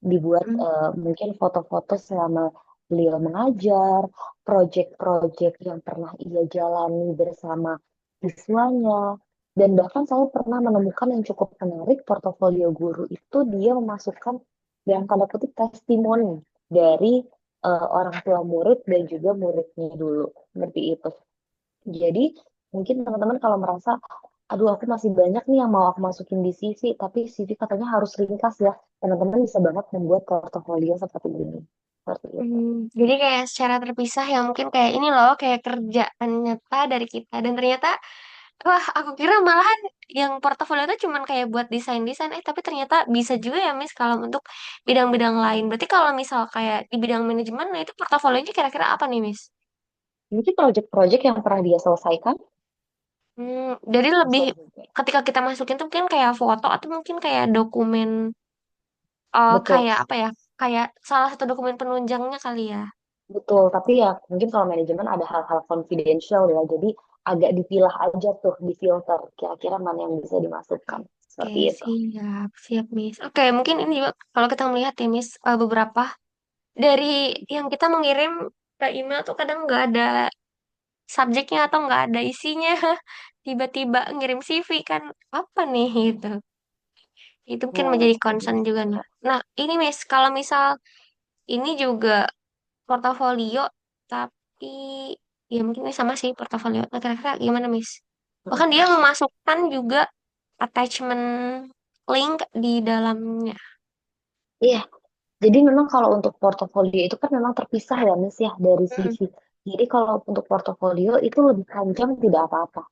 dibuat Hmm. mungkin foto-foto selama beliau mengajar, proyek-proyek yang pernah ia jalani bersama siswanya. Dan bahkan saya pernah menemukan yang cukup menarik, portofolio guru itu dia memasukkan yang tanda kutip testimoni dari orang tua murid dan juga muridnya dulu. Seperti itu. Jadi mungkin teman-teman kalau merasa, aduh aku masih banyak nih yang mau aku masukin di CV, tapi CV katanya harus ringkas ya. Teman-teman bisa banget membuat portofolio seperti ini. Seperti itu. Jadi kayak secara terpisah ya mungkin kayak ini loh kayak kerjaan nyata dari kita dan ternyata wah aku kira malahan yang portofolio itu cuman kayak buat desain-desain tapi ternyata bisa juga ya Miss kalau untuk bidang-bidang lain. Berarti kalau misal kayak di bidang manajemen nah itu portofolionya kira-kira apa nih Miss? Mungkin proyek-proyek yang pernah dia selesaikan Jadi lebih bisa juga. ketika kita masukin tuh mungkin kayak foto atau mungkin kayak dokumen Betul, kayak apa ya? Kayak salah satu dokumen penunjangnya kali ya. betul. Tapi ya mungkin kalau manajemen ada hal-hal confidential ya. Jadi agak dipilah aja tuh, difilter. Kira-kira mana yang bisa dimasukkan. Oke, Seperti itu. siap, siap, Miss. Oke, mungkin ini juga kalau kita melihat ya, Miss, beberapa dari yang kita mengirim ke email tuh kadang nggak ada subjeknya atau nggak ada isinya. Tiba-tiba ngirim CV kan apa nih itu? Itu mungkin Nah, menjadi ini concern juga nih. juga. Nah, ini Miss, kalau misal ini juga portofolio, tapi ya mungkin ini sama sih portofolio. Nah, kira-kira gimana, Miss? Bahkan dia memasukkan juga attachment link di dalamnya. Iya, jadi memang kalau untuk portofolio itu kan memang terpisah ya, Miss ya, dari Mm-mm. CV. Jadi kalau untuk portofolio itu lebih panjang tidak apa-apa.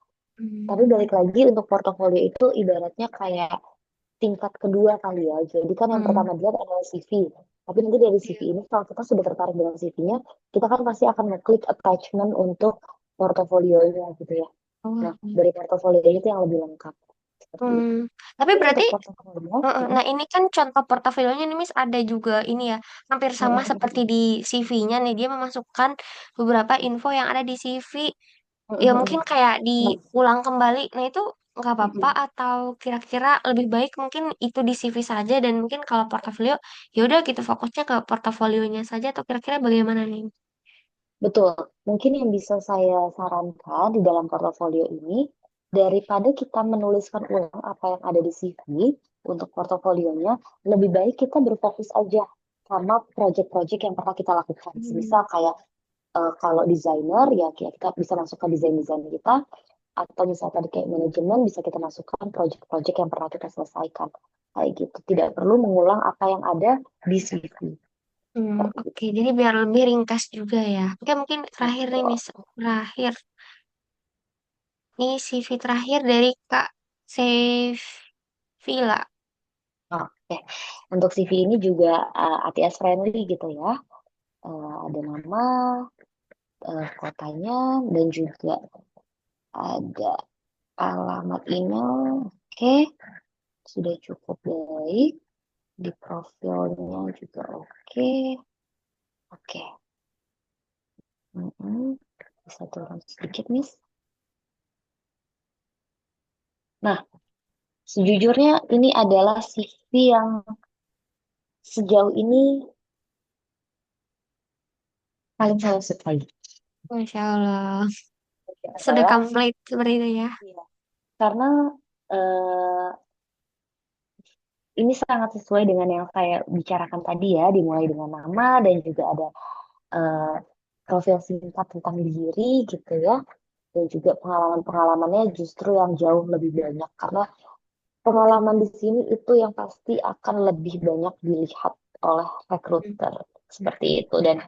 Tapi Hmm. balik lagi untuk portofolio itu ibaratnya kayak tingkat kedua kali ya. Jadi kan yang Hmm. pertama dilihat adalah CV. Tapi nanti dari CV Iya. ini kalau kita sudah tertarik dengan CV-nya, kita kan pasti akan ngeklik attachment untuk portofolionya gitu ya. Oh, Nah, iya. dari portofolio itu yang lebih lengkap. Seperti itu. Hmm. Tapi Tapi berarti, untuk portofolio, nah ini kan contoh portofolionya nih Miss ada juga ini ya, hampir sama seperti di CV-nya nih dia memasukkan beberapa info yang ada di CV. Ya mungkin kayak diulang kembali. Nah itu nggak apa-apa atau kira-kira lebih baik mungkin itu di CV saja dan mungkin kalau portofolio ya udah gitu fokusnya ke portofolionya saja atau kira-kira bagaimana nih? betul. Mungkin yang bisa saya sarankan di dalam portofolio ini, daripada kita menuliskan ulang apa yang ada di CV untuk portofolionya, lebih baik kita berfokus aja sama project-project yang pernah kita lakukan. Hmm. Misal kayak kalau desainer, ya kita bisa masukkan desain-desain kita, atau misal tadi kayak manajemen, bisa kita masukkan project-project yang pernah kita selesaikan. Kayak gitu. Tidak perlu mengulang apa yang ada di CV. Seperti Oke, itu. jadi biar lebih ringkas juga ya. Oke, mungkin terakhir nih, Betul. Miss. Terakhir. Ini CV terakhir dari Kak Sevilla. Oke, untuk CV ini juga ATS friendly gitu ya. Ada nama, kotanya, dan juga ada alamat email. Oke, sudah cukup baik. Di profilnya juga oke. Oke. Mm-mm. Bisa turun sedikit, Miss. Nah, sejujurnya ini adalah CV yang sejauh ini paling saya sukai. Masya Allah. Kenapa Sudah ya? komplit seperti itu ya. Iya. Karena eh, ini sangat sesuai dengan yang saya bicarakan tadi ya, dimulai dengan nama dan juga ada eh, profil singkat tentang diri gitu ya. Dan juga pengalaman-pengalamannya justru yang jauh lebih banyak karena pengalaman di sini itu yang pasti akan lebih banyak dilihat oleh recruiter seperti itu dan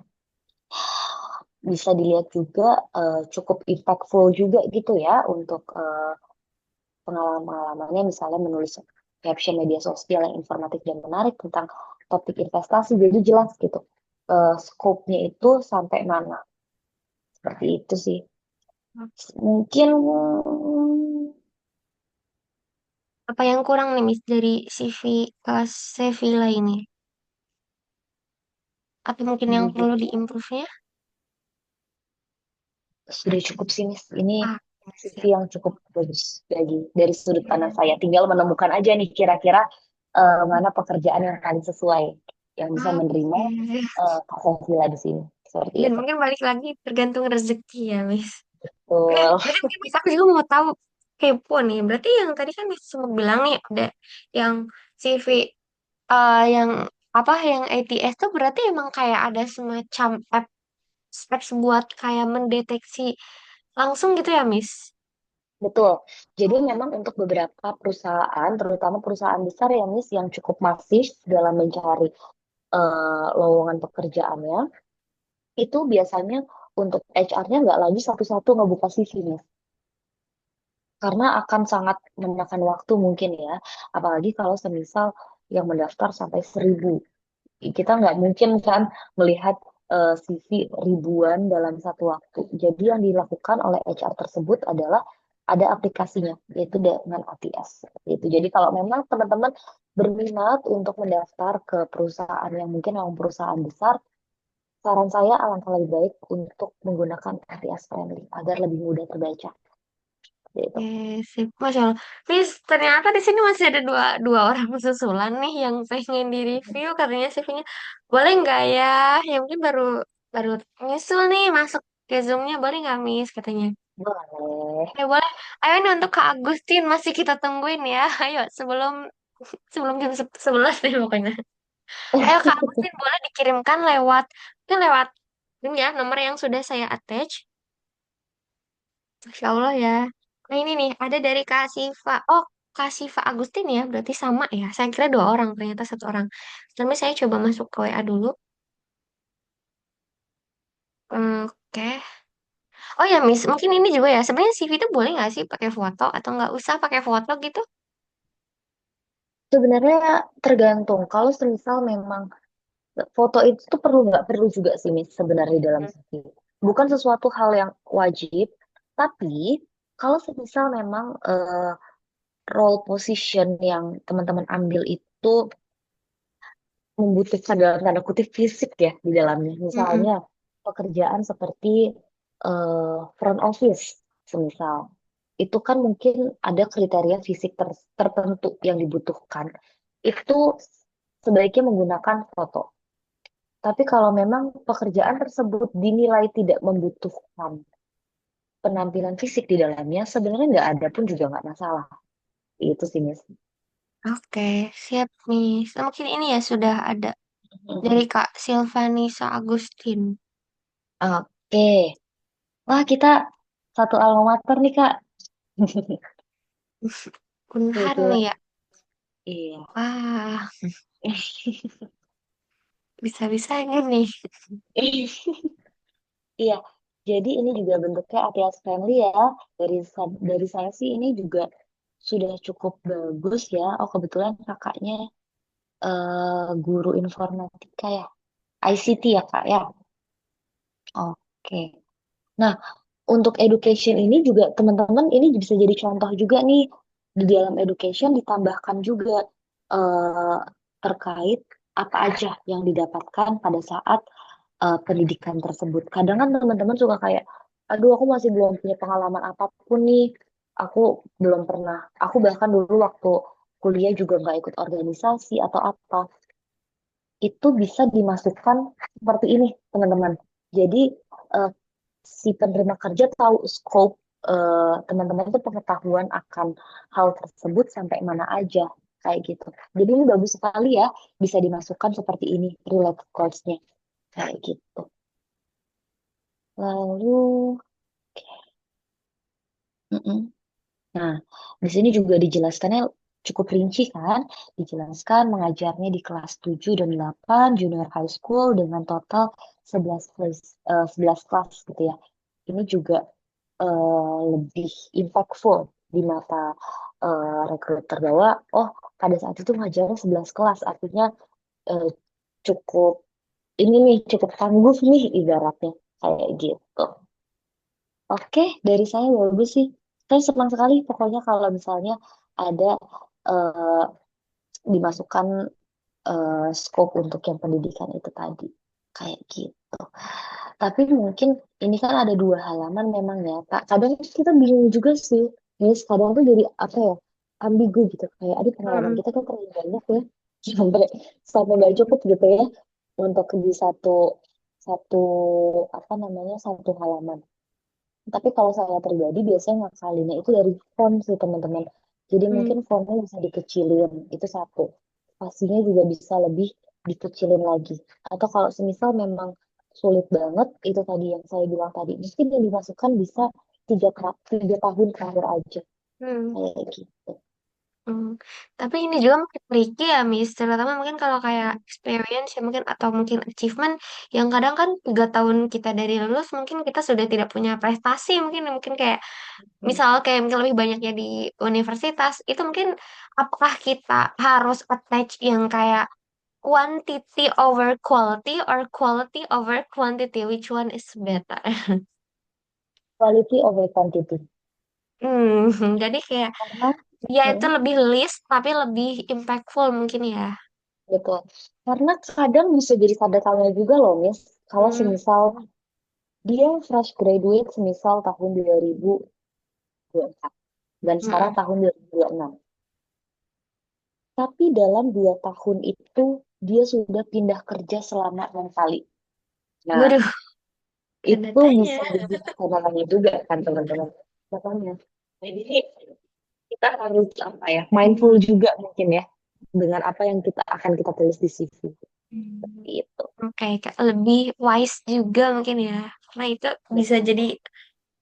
bisa dilihat juga cukup impactful juga gitu ya untuk pengalaman-pengalamannya misalnya menulis caption media sosial yang informatif dan menarik tentang topik investasi jadi jelas gitu scope-nya itu sampai mana seperti itu sih mungkin Apa yang kurang nih, Miss, dari CV ke Sevilla ini? Apa mungkin yang perlu sejujurnya diimprove-nya? sudah cukup sih Miss. Ini Ah, CV siap. yang cukup bagus dari sudut pandang saya. Tinggal menemukan aja nih kira-kira mana pekerjaan yang paling sesuai yang bisa menerima Oke. Kak Sofila di sini. Seperti Dan itu. mungkin balik lagi tergantung rezeki ya, Miss. Betul. Berarti mungkin Miss, aku juga mau tahu kepo nih. Berarti yang tadi kan Miss sempat bilang nih ada yang CV yang apa yang ATS tuh berarti emang kayak ada semacam apps buat kayak mendeteksi langsung gitu ya, Miss? Betul. Jadi memang untuk beberapa perusahaan, terutama perusahaan besar ya Miss, yang cukup masif dalam mencari lowongan pekerjaannya, itu biasanya untuk HR-nya nggak lagi satu-satu ngebuka CV Miss. Karena akan sangat memakan waktu mungkin ya. Apalagi kalau semisal yang mendaftar sampai 1.000. Kita nggak mungkin kan melihat CV ribuan dalam satu waktu. Jadi yang dilakukan oleh HR tersebut adalah ada aplikasinya, yaitu dengan ATS. Itu. Jadi kalau memang teman-teman berminat untuk mendaftar ke perusahaan yang mungkin yang perusahaan besar, saran saya alangkah lebih baik untuk menggunakan ATS friendly agar lebih mudah terbaca. Gitu. Sip. Masya Allah. Miss, ternyata di sini masih ada dua, dua orang susulan nih yang pengen di-review. Katanya CV-nya, boleh nggak ya? Ya mungkin baru baru nyusul nih masuk ke Zoom-nya. Boleh nggak, Miss? Katanya. Boleh. Boleh. Ayo nih untuk Kak Agustin. Masih kita tungguin ya. Ayo, sebelum sebelum jam 11 nih pokoknya. Ayo Kak Agustin, boleh dikirimkan lewat, mungkin lewat ini ya, nomor yang sudah saya attach. Masya Allah ya. Nah ini nih, ada dari Kak Siva. Oh, Kak Siva Agustin ya, berarti sama ya. Saya kira dua orang, ternyata satu orang. Tapi saya coba masuk ke WA dulu. Oke. Oh ya, Miss, mungkin ini juga ya. Sebenarnya CV itu boleh nggak sih pakai foto atau nggak usah pakai foto gitu? Sebenarnya tergantung. Kalau semisal memang foto itu tuh perlu nggak perlu juga sih Miss sebenarnya dalam CV. Bukan sesuatu hal yang wajib, tapi kalau semisal memang role position yang teman-teman ambil itu membutuhkan dalam tanda kutip fisik ya di dalamnya. Mm-mm. Misalnya pekerjaan seperti front office, semisal. Itu kan mungkin ada kriteria fisik tertentu yang dibutuhkan. Itu sebaiknya menggunakan foto. Tapi kalau memang pekerjaan tersebut dinilai tidak membutuhkan penampilan fisik di dalamnya, sebenarnya nggak ada pun juga nggak masalah. Itu sih, Miss. Oke, siap, Miss. Nah, mungkin ini ya sudah ada dari Kak Silvanisa Agustin. Oke. Wah, kita satu alma mater nih, Kak. Unhar nih Kebetulan. ya. Iya. Wah, bisa-bisanya nih. Iya. Jadi ini juga bentuknya ATS friendly ya. Dari saya sih ini juga sudah cukup bagus ya. Oh, kebetulan kakaknya guru informatika ya. ICT ya, Kak ya. Oke. Nah, untuk education ini juga teman-teman ini bisa jadi contoh juga nih di dalam education ditambahkan juga eh, terkait apa aja yang didapatkan pada saat pendidikan tersebut. Kadang kan teman-teman suka kayak, aduh aku masih belum punya pengalaman apapun nih, aku belum pernah, aku bahkan dulu waktu kuliah juga nggak ikut organisasi atau apa, itu bisa dimasukkan seperti ini teman-teman. Jadi eh, si penerima kerja tahu scope teman-teman itu pengetahuan akan hal tersebut sampai mana aja kayak gitu. Jadi ini bagus sekali ya bisa dimasukkan seperti ini related course-nya kayak gitu. Lalu, mm-mm. Nah, di sini juga dijelaskannya cukup rinci kan? Dijelaskan mengajarnya di kelas 7 dan 8 junior high school dengan total 11 kelas gitu ya. Ini juga lebih impactful di mata recruiter bahwa oh pada saat itu ngajarnya 11 kelas artinya eh, cukup ini nih cukup tangguh nih ibaratnya kayak gitu. Oke, dari saya bagus sih. Saya senang sekali pokoknya kalau misalnya ada eh, dimasukkan scope untuk yang pendidikan itu tadi. Kayak gitu. Tapi mungkin ini kan ada 2 halaman memang ya, Kak. Kadang kita bingung juga sih. Guys, kadang tuh jadi apa ya? Ambigu gitu. Kayak ada pengalaman Hmm. kita kan terlalu banyak ya. Sampai sampai nggak cukup gitu ya untuk di satu satu apa namanya satu halaman. Tapi kalau saya pribadi biasanya ngakalinnya itu dari font sih teman-teman. Jadi Hmm. mungkin fontnya bisa dikecilin, itu satu. Spasinya juga bisa lebih dikecilin lagi. Atau kalau semisal memang sulit banget, itu tadi yang saya bilang tadi, mungkin yang dimasukkan bisa 3 tahun terakhir aja. Hmm. Kayak gitu. Hmm. Tapi ini juga mungkin tricky ya, Miss. Terutama mungkin kalau kayak experience ya mungkin atau mungkin achievement yang kadang kan 3 tahun kita dari lulus mungkin kita sudah tidak punya prestasi mungkin mungkin kayak misal kayak mungkin lebih banyaknya di universitas itu mungkin apakah kita harus attach yang kayak quantity over quality or quality over quantity, which one is better? Quality over quantity. Hmm, jadi kayak Karena, ya itu mm, lebih list tapi lebih impactful mungkin ya. betul. Karena kadang bisa jadi tanda tanya juga loh, Miss. Kalau Hmm. semisal dia fresh graduate semisal tahun 2024 dan sekarang Mm-mm. tahun 2026. Tapi dalam 2 tahun itu dia sudah pindah kerja selama 6 kali. Nah, Waduh, tanda itu tanya. bisa jadi tantangannya juga kan teman-teman. Makanya, jadi kita harus apa ya, mindful juga mungkin ya dengan apa yang kita tulis di CV. Hmm. Itu. Oke, Kak, lebih wise juga mungkin ya. Karena itu bisa Betul. jadi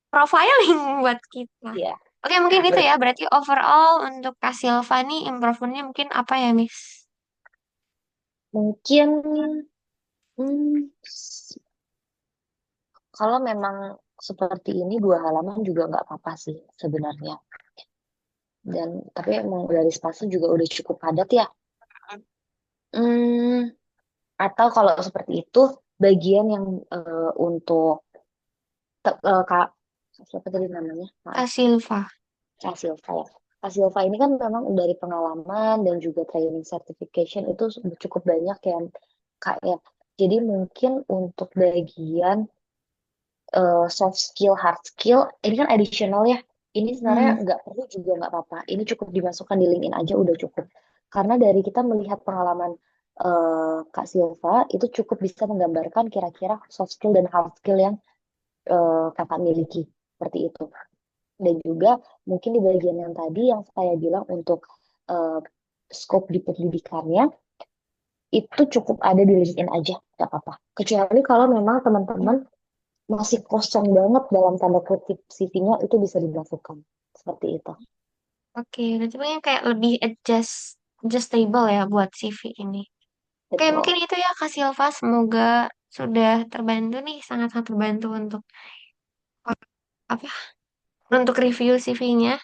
profiling buat kita. Iya, Oke, mungkin itu ya. betul. Berarti overall untuk Kak Silvani improvementnya mungkin apa ya, Miss? Mungkin kalau memang seperti ini 2 halaman juga nggak apa-apa sih sebenarnya. Dan tapi emang dari spasi juga udah cukup padat ya. Hmm, atau kalau seperti itu bagian yang untuk kak siapa tadi namanya? Kak Maaf, Silva. Kak Silva ya. Kak Silva ini kan memang dari pengalaman dan juga training certification itu cukup banyak yang kak ya. Jadi mungkin untuk bagian soft skill, hard skill, ini kan additional ya. Ini sebenarnya Hmm. nggak perlu juga nggak apa-apa. Ini cukup dimasukkan di LinkedIn aja udah cukup. Karena dari kita melihat pengalaman Kak Silva itu cukup bisa menggambarkan kira-kira soft skill dan hard skill yang kakak miliki seperti itu. Dan juga mungkin di bagian yang tadi yang saya bilang untuk eh, scope di pendidikannya itu cukup ada di LinkedIn aja, nggak apa-apa. Kecuali kalau memang teman-teman masih kosong banget dalam tanda kutip CV-nya itu bisa dimasukkan seperti itu. Oke, berarti mungkin kayak lebih adjustable ya buat CV ini. Oke, Betul. mungkin itu ya Kak Silva. Semoga sudah terbantu nih, sangat-sangat terbantu untuk apa? Untuk review CV-nya.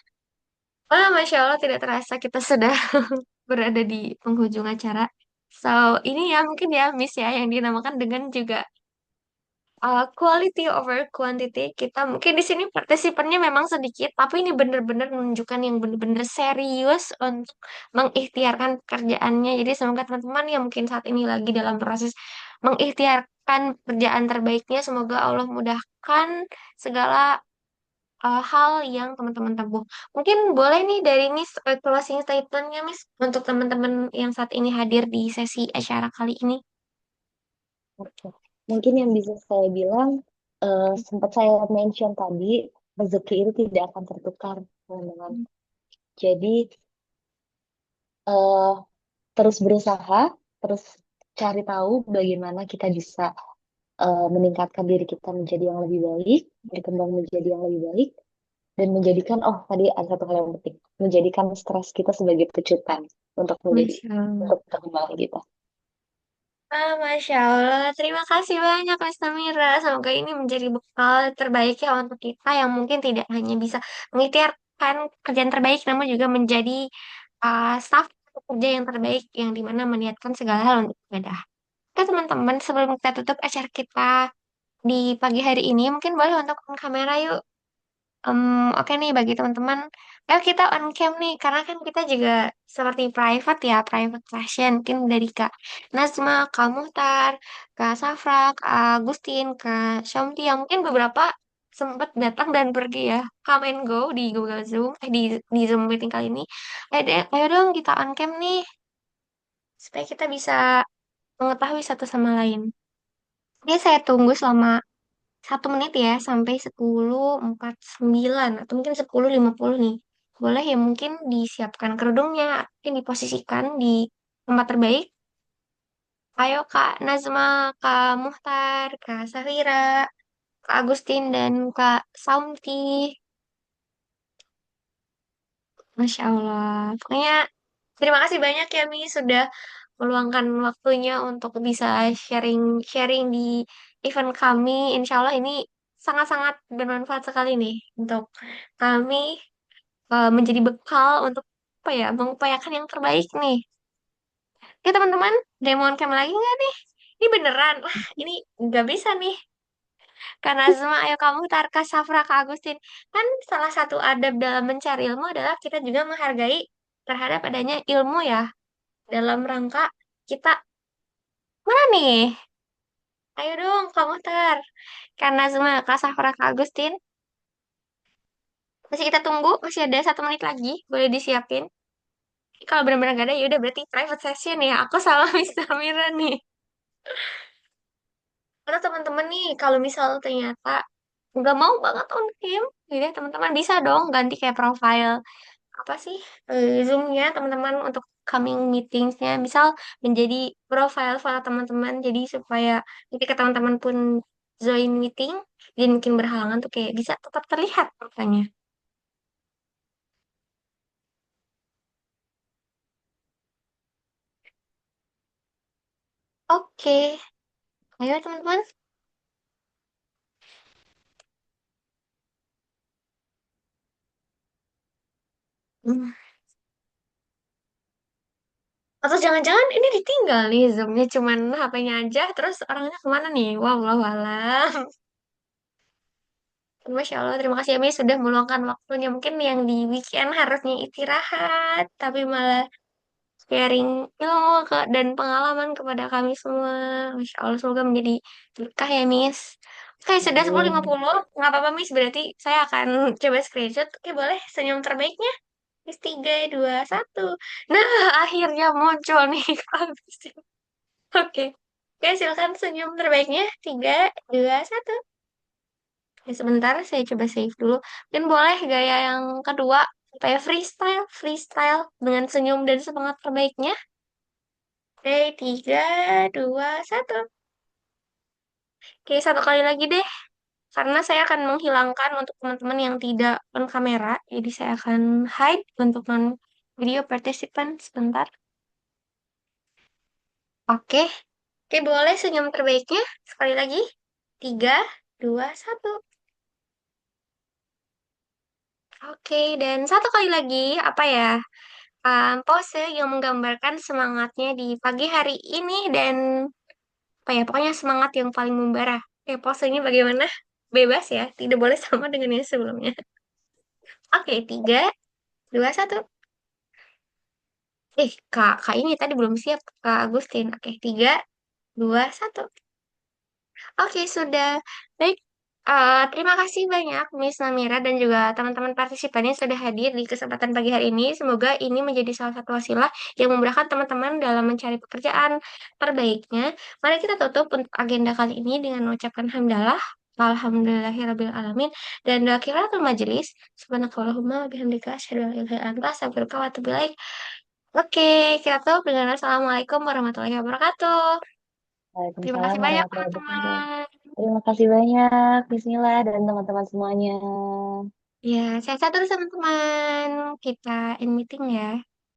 Wah, Masya Allah tidak terasa kita sudah berada di penghujung acara. So, ini ya mungkin ya Miss ya yang dinamakan dengan juga quality over quantity. Kita mungkin di sini partisipannya memang sedikit, tapi ini benar-benar menunjukkan yang benar-benar serius untuk mengikhtiarkan pekerjaannya. Jadi semoga teman-teman yang mungkin saat ini lagi dalam proses mengikhtiarkan pekerjaan terbaiknya, semoga Allah mudahkan segala hal yang teman-teman tempuh. Mungkin boleh nih dari Miss closing statement-nya Miss untuk teman-teman yang saat ini hadir di sesi acara kali ini. Oke. Mungkin yang bisa saya bilang, sempat saya mention tadi, rezeki itu tidak akan tertukar, teman-teman. Jadi, eh, terus berusaha, terus cari tahu bagaimana kita bisa meningkatkan diri kita menjadi yang lebih baik, berkembang menjadi yang lebih baik, dan menjadikan, oh tadi ada satu hal yang penting, menjadikan stres kita sebagai pecutan untuk menjadi, Masya Allah. untuk berkembang kita. Masya Allah. Terima kasih banyak, Mas Tamira. Semoga ini menjadi bekal terbaik ya untuk kita yang mungkin tidak hanya bisa mengikhtiarkan kerjaan terbaik, namun juga menjadi staf kerja yang terbaik yang dimana meniatkan segala hal untuk ibadah. Oke, teman-teman, sebelum kita tutup acara kita di pagi hari ini, mungkin boleh untuk on kamera yuk. Oke nih bagi teman-teman, ayo kita on cam nih karena kan kita juga seperti private ya, private session mungkin dari Kak Nazma, Kak Muhtar, Kak Safra, Kak Agustin, Kak Syamti yang mungkin beberapa sempat datang dan pergi ya, come and go di Google Zoom, di Zoom meeting kali ini. Ayo dong kita on cam nih supaya kita bisa mengetahui satu sama lain. Oke, saya tunggu selama 1 menit ya, sampai 10:49 atau mungkin 10:50 nih. Boleh ya mungkin disiapkan kerudungnya, mungkin diposisikan di tempat terbaik. Ayo Kak Nazma, Kak Muhtar, Kak Safira, Kak Agustin, dan Kak Saumti. Masya Allah. Pokoknya terima kasih banyak ya Mi sudah meluangkan waktunya untuk bisa sharing-sharing di event kami. Insya Allah ini sangat-sangat bermanfaat sekali nih untuk kami menjadi bekal untuk apa ya mengupayakan yang terbaik nih. Oke teman-teman, Demon Cam lagi nggak nih? Ini beneran. Wah, ini nggak bisa nih. Karena Zuma, ayo kamu Tarka, Safra, Kak Agustin. Kan salah satu adab dalam mencari ilmu adalah kita juga menghargai terhadap adanya ilmu ya. Dalam rangka kita, mana nih? Ayo dong, kamu Tar. Karena Zuma, Kak Safra, Kak Agustin. Masih kita tunggu, masih ada 1 menit lagi. Boleh disiapin. Kalau benar-benar gak ada, ya udah berarti private session ya. Aku sama Mister Mira nih. Atau teman-teman nih, kalau misal ternyata nggak mau banget on cam, jadi teman-teman bisa dong ganti kayak profile apa sih Zoom-nya teman-teman untuk coming meetingsnya. Misal menjadi profile file teman-teman, jadi supaya ketika teman-teman pun join meeting, jadi mungkin berhalangan tuh kayak bisa tetap terlihat makanya. Oke, ayo teman-teman. Hmm. Atau jangan-jangan ini ditinggal nih Zoom-nya cuman HP-nya aja, terus orangnya kemana nih? Wow, wow, alam. Masya Allah, terima kasih ya Mi sudah meluangkan waktunya. Mungkin yang di weekend harusnya istirahat, tapi malah sharing ilmu dan pengalaman kepada kami semua. Masya Allah, semoga menjadi berkah ya Miss. Oke, sudah sepuluh lima Amin. puluh Nggak apa-apa Miss, berarti saya akan coba screenshot. Oke, boleh senyum terbaiknya. Miss 3, 2, 1. Nah, akhirnya muncul nih. Oke. Oke, silakan senyum terbaiknya. 3, 2, 1. Ya, sebentar, saya coba save dulu. Mungkin boleh gaya yang kedua, kayak freestyle dengan senyum dan semangat terbaiknya. Oke, 3, 2, 1. Oke, satu kali lagi deh. Karena saya akan menghilangkan untuk teman-teman yang tidak on kamera. Jadi saya akan hide untuk non video participant sebentar. Oke. Oke, boleh senyum terbaiknya. Sekali lagi. 3, 2, 1. Oke, dan satu kali lagi, apa ya? Pose yang menggambarkan semangatnya di pagi hari ini dan apa ya pokoknya semangat yang paling membara. posenya bagaimana? Bebas ya, tidak boleh sama dengan yang sebelumnya. Oke, 3, 2, 1. Kak ini tadi belum siap, Kak Agustin. Oke, 3, 2, 1. Oke, sudah. Baik, terima kasih banyak Miss Namira dan juga teman-teman partisipan yang sudah hadir di kesempatan pagi hari ini. Semoga ini menjadi salah satu wasilah yang memudahkan teman-teman dalam mencari pekerjaan terbaiknya. Mari kita tutup untuk agenda kali ini dengan mengucapkan hamdalah. Alhamdulillahirabbil alamin dan doa kifaratul majelis. Subhanakallahumma wa bihamdika asyhadu an la ilaha illa anta astaghfiruka wa atubu ilaik. Oke, kita tutup dengan assalamualaikum warahmatullahi wabarakatuh. Terima Waalaikumsalam kasih banyak warahmatullahi wabarakatuh. teman-teman. Terima kasih banyak, Bismillah dan teman-teman semuanya. Ya, sehat-sehat terus teman-teman. Kita end meeting ya.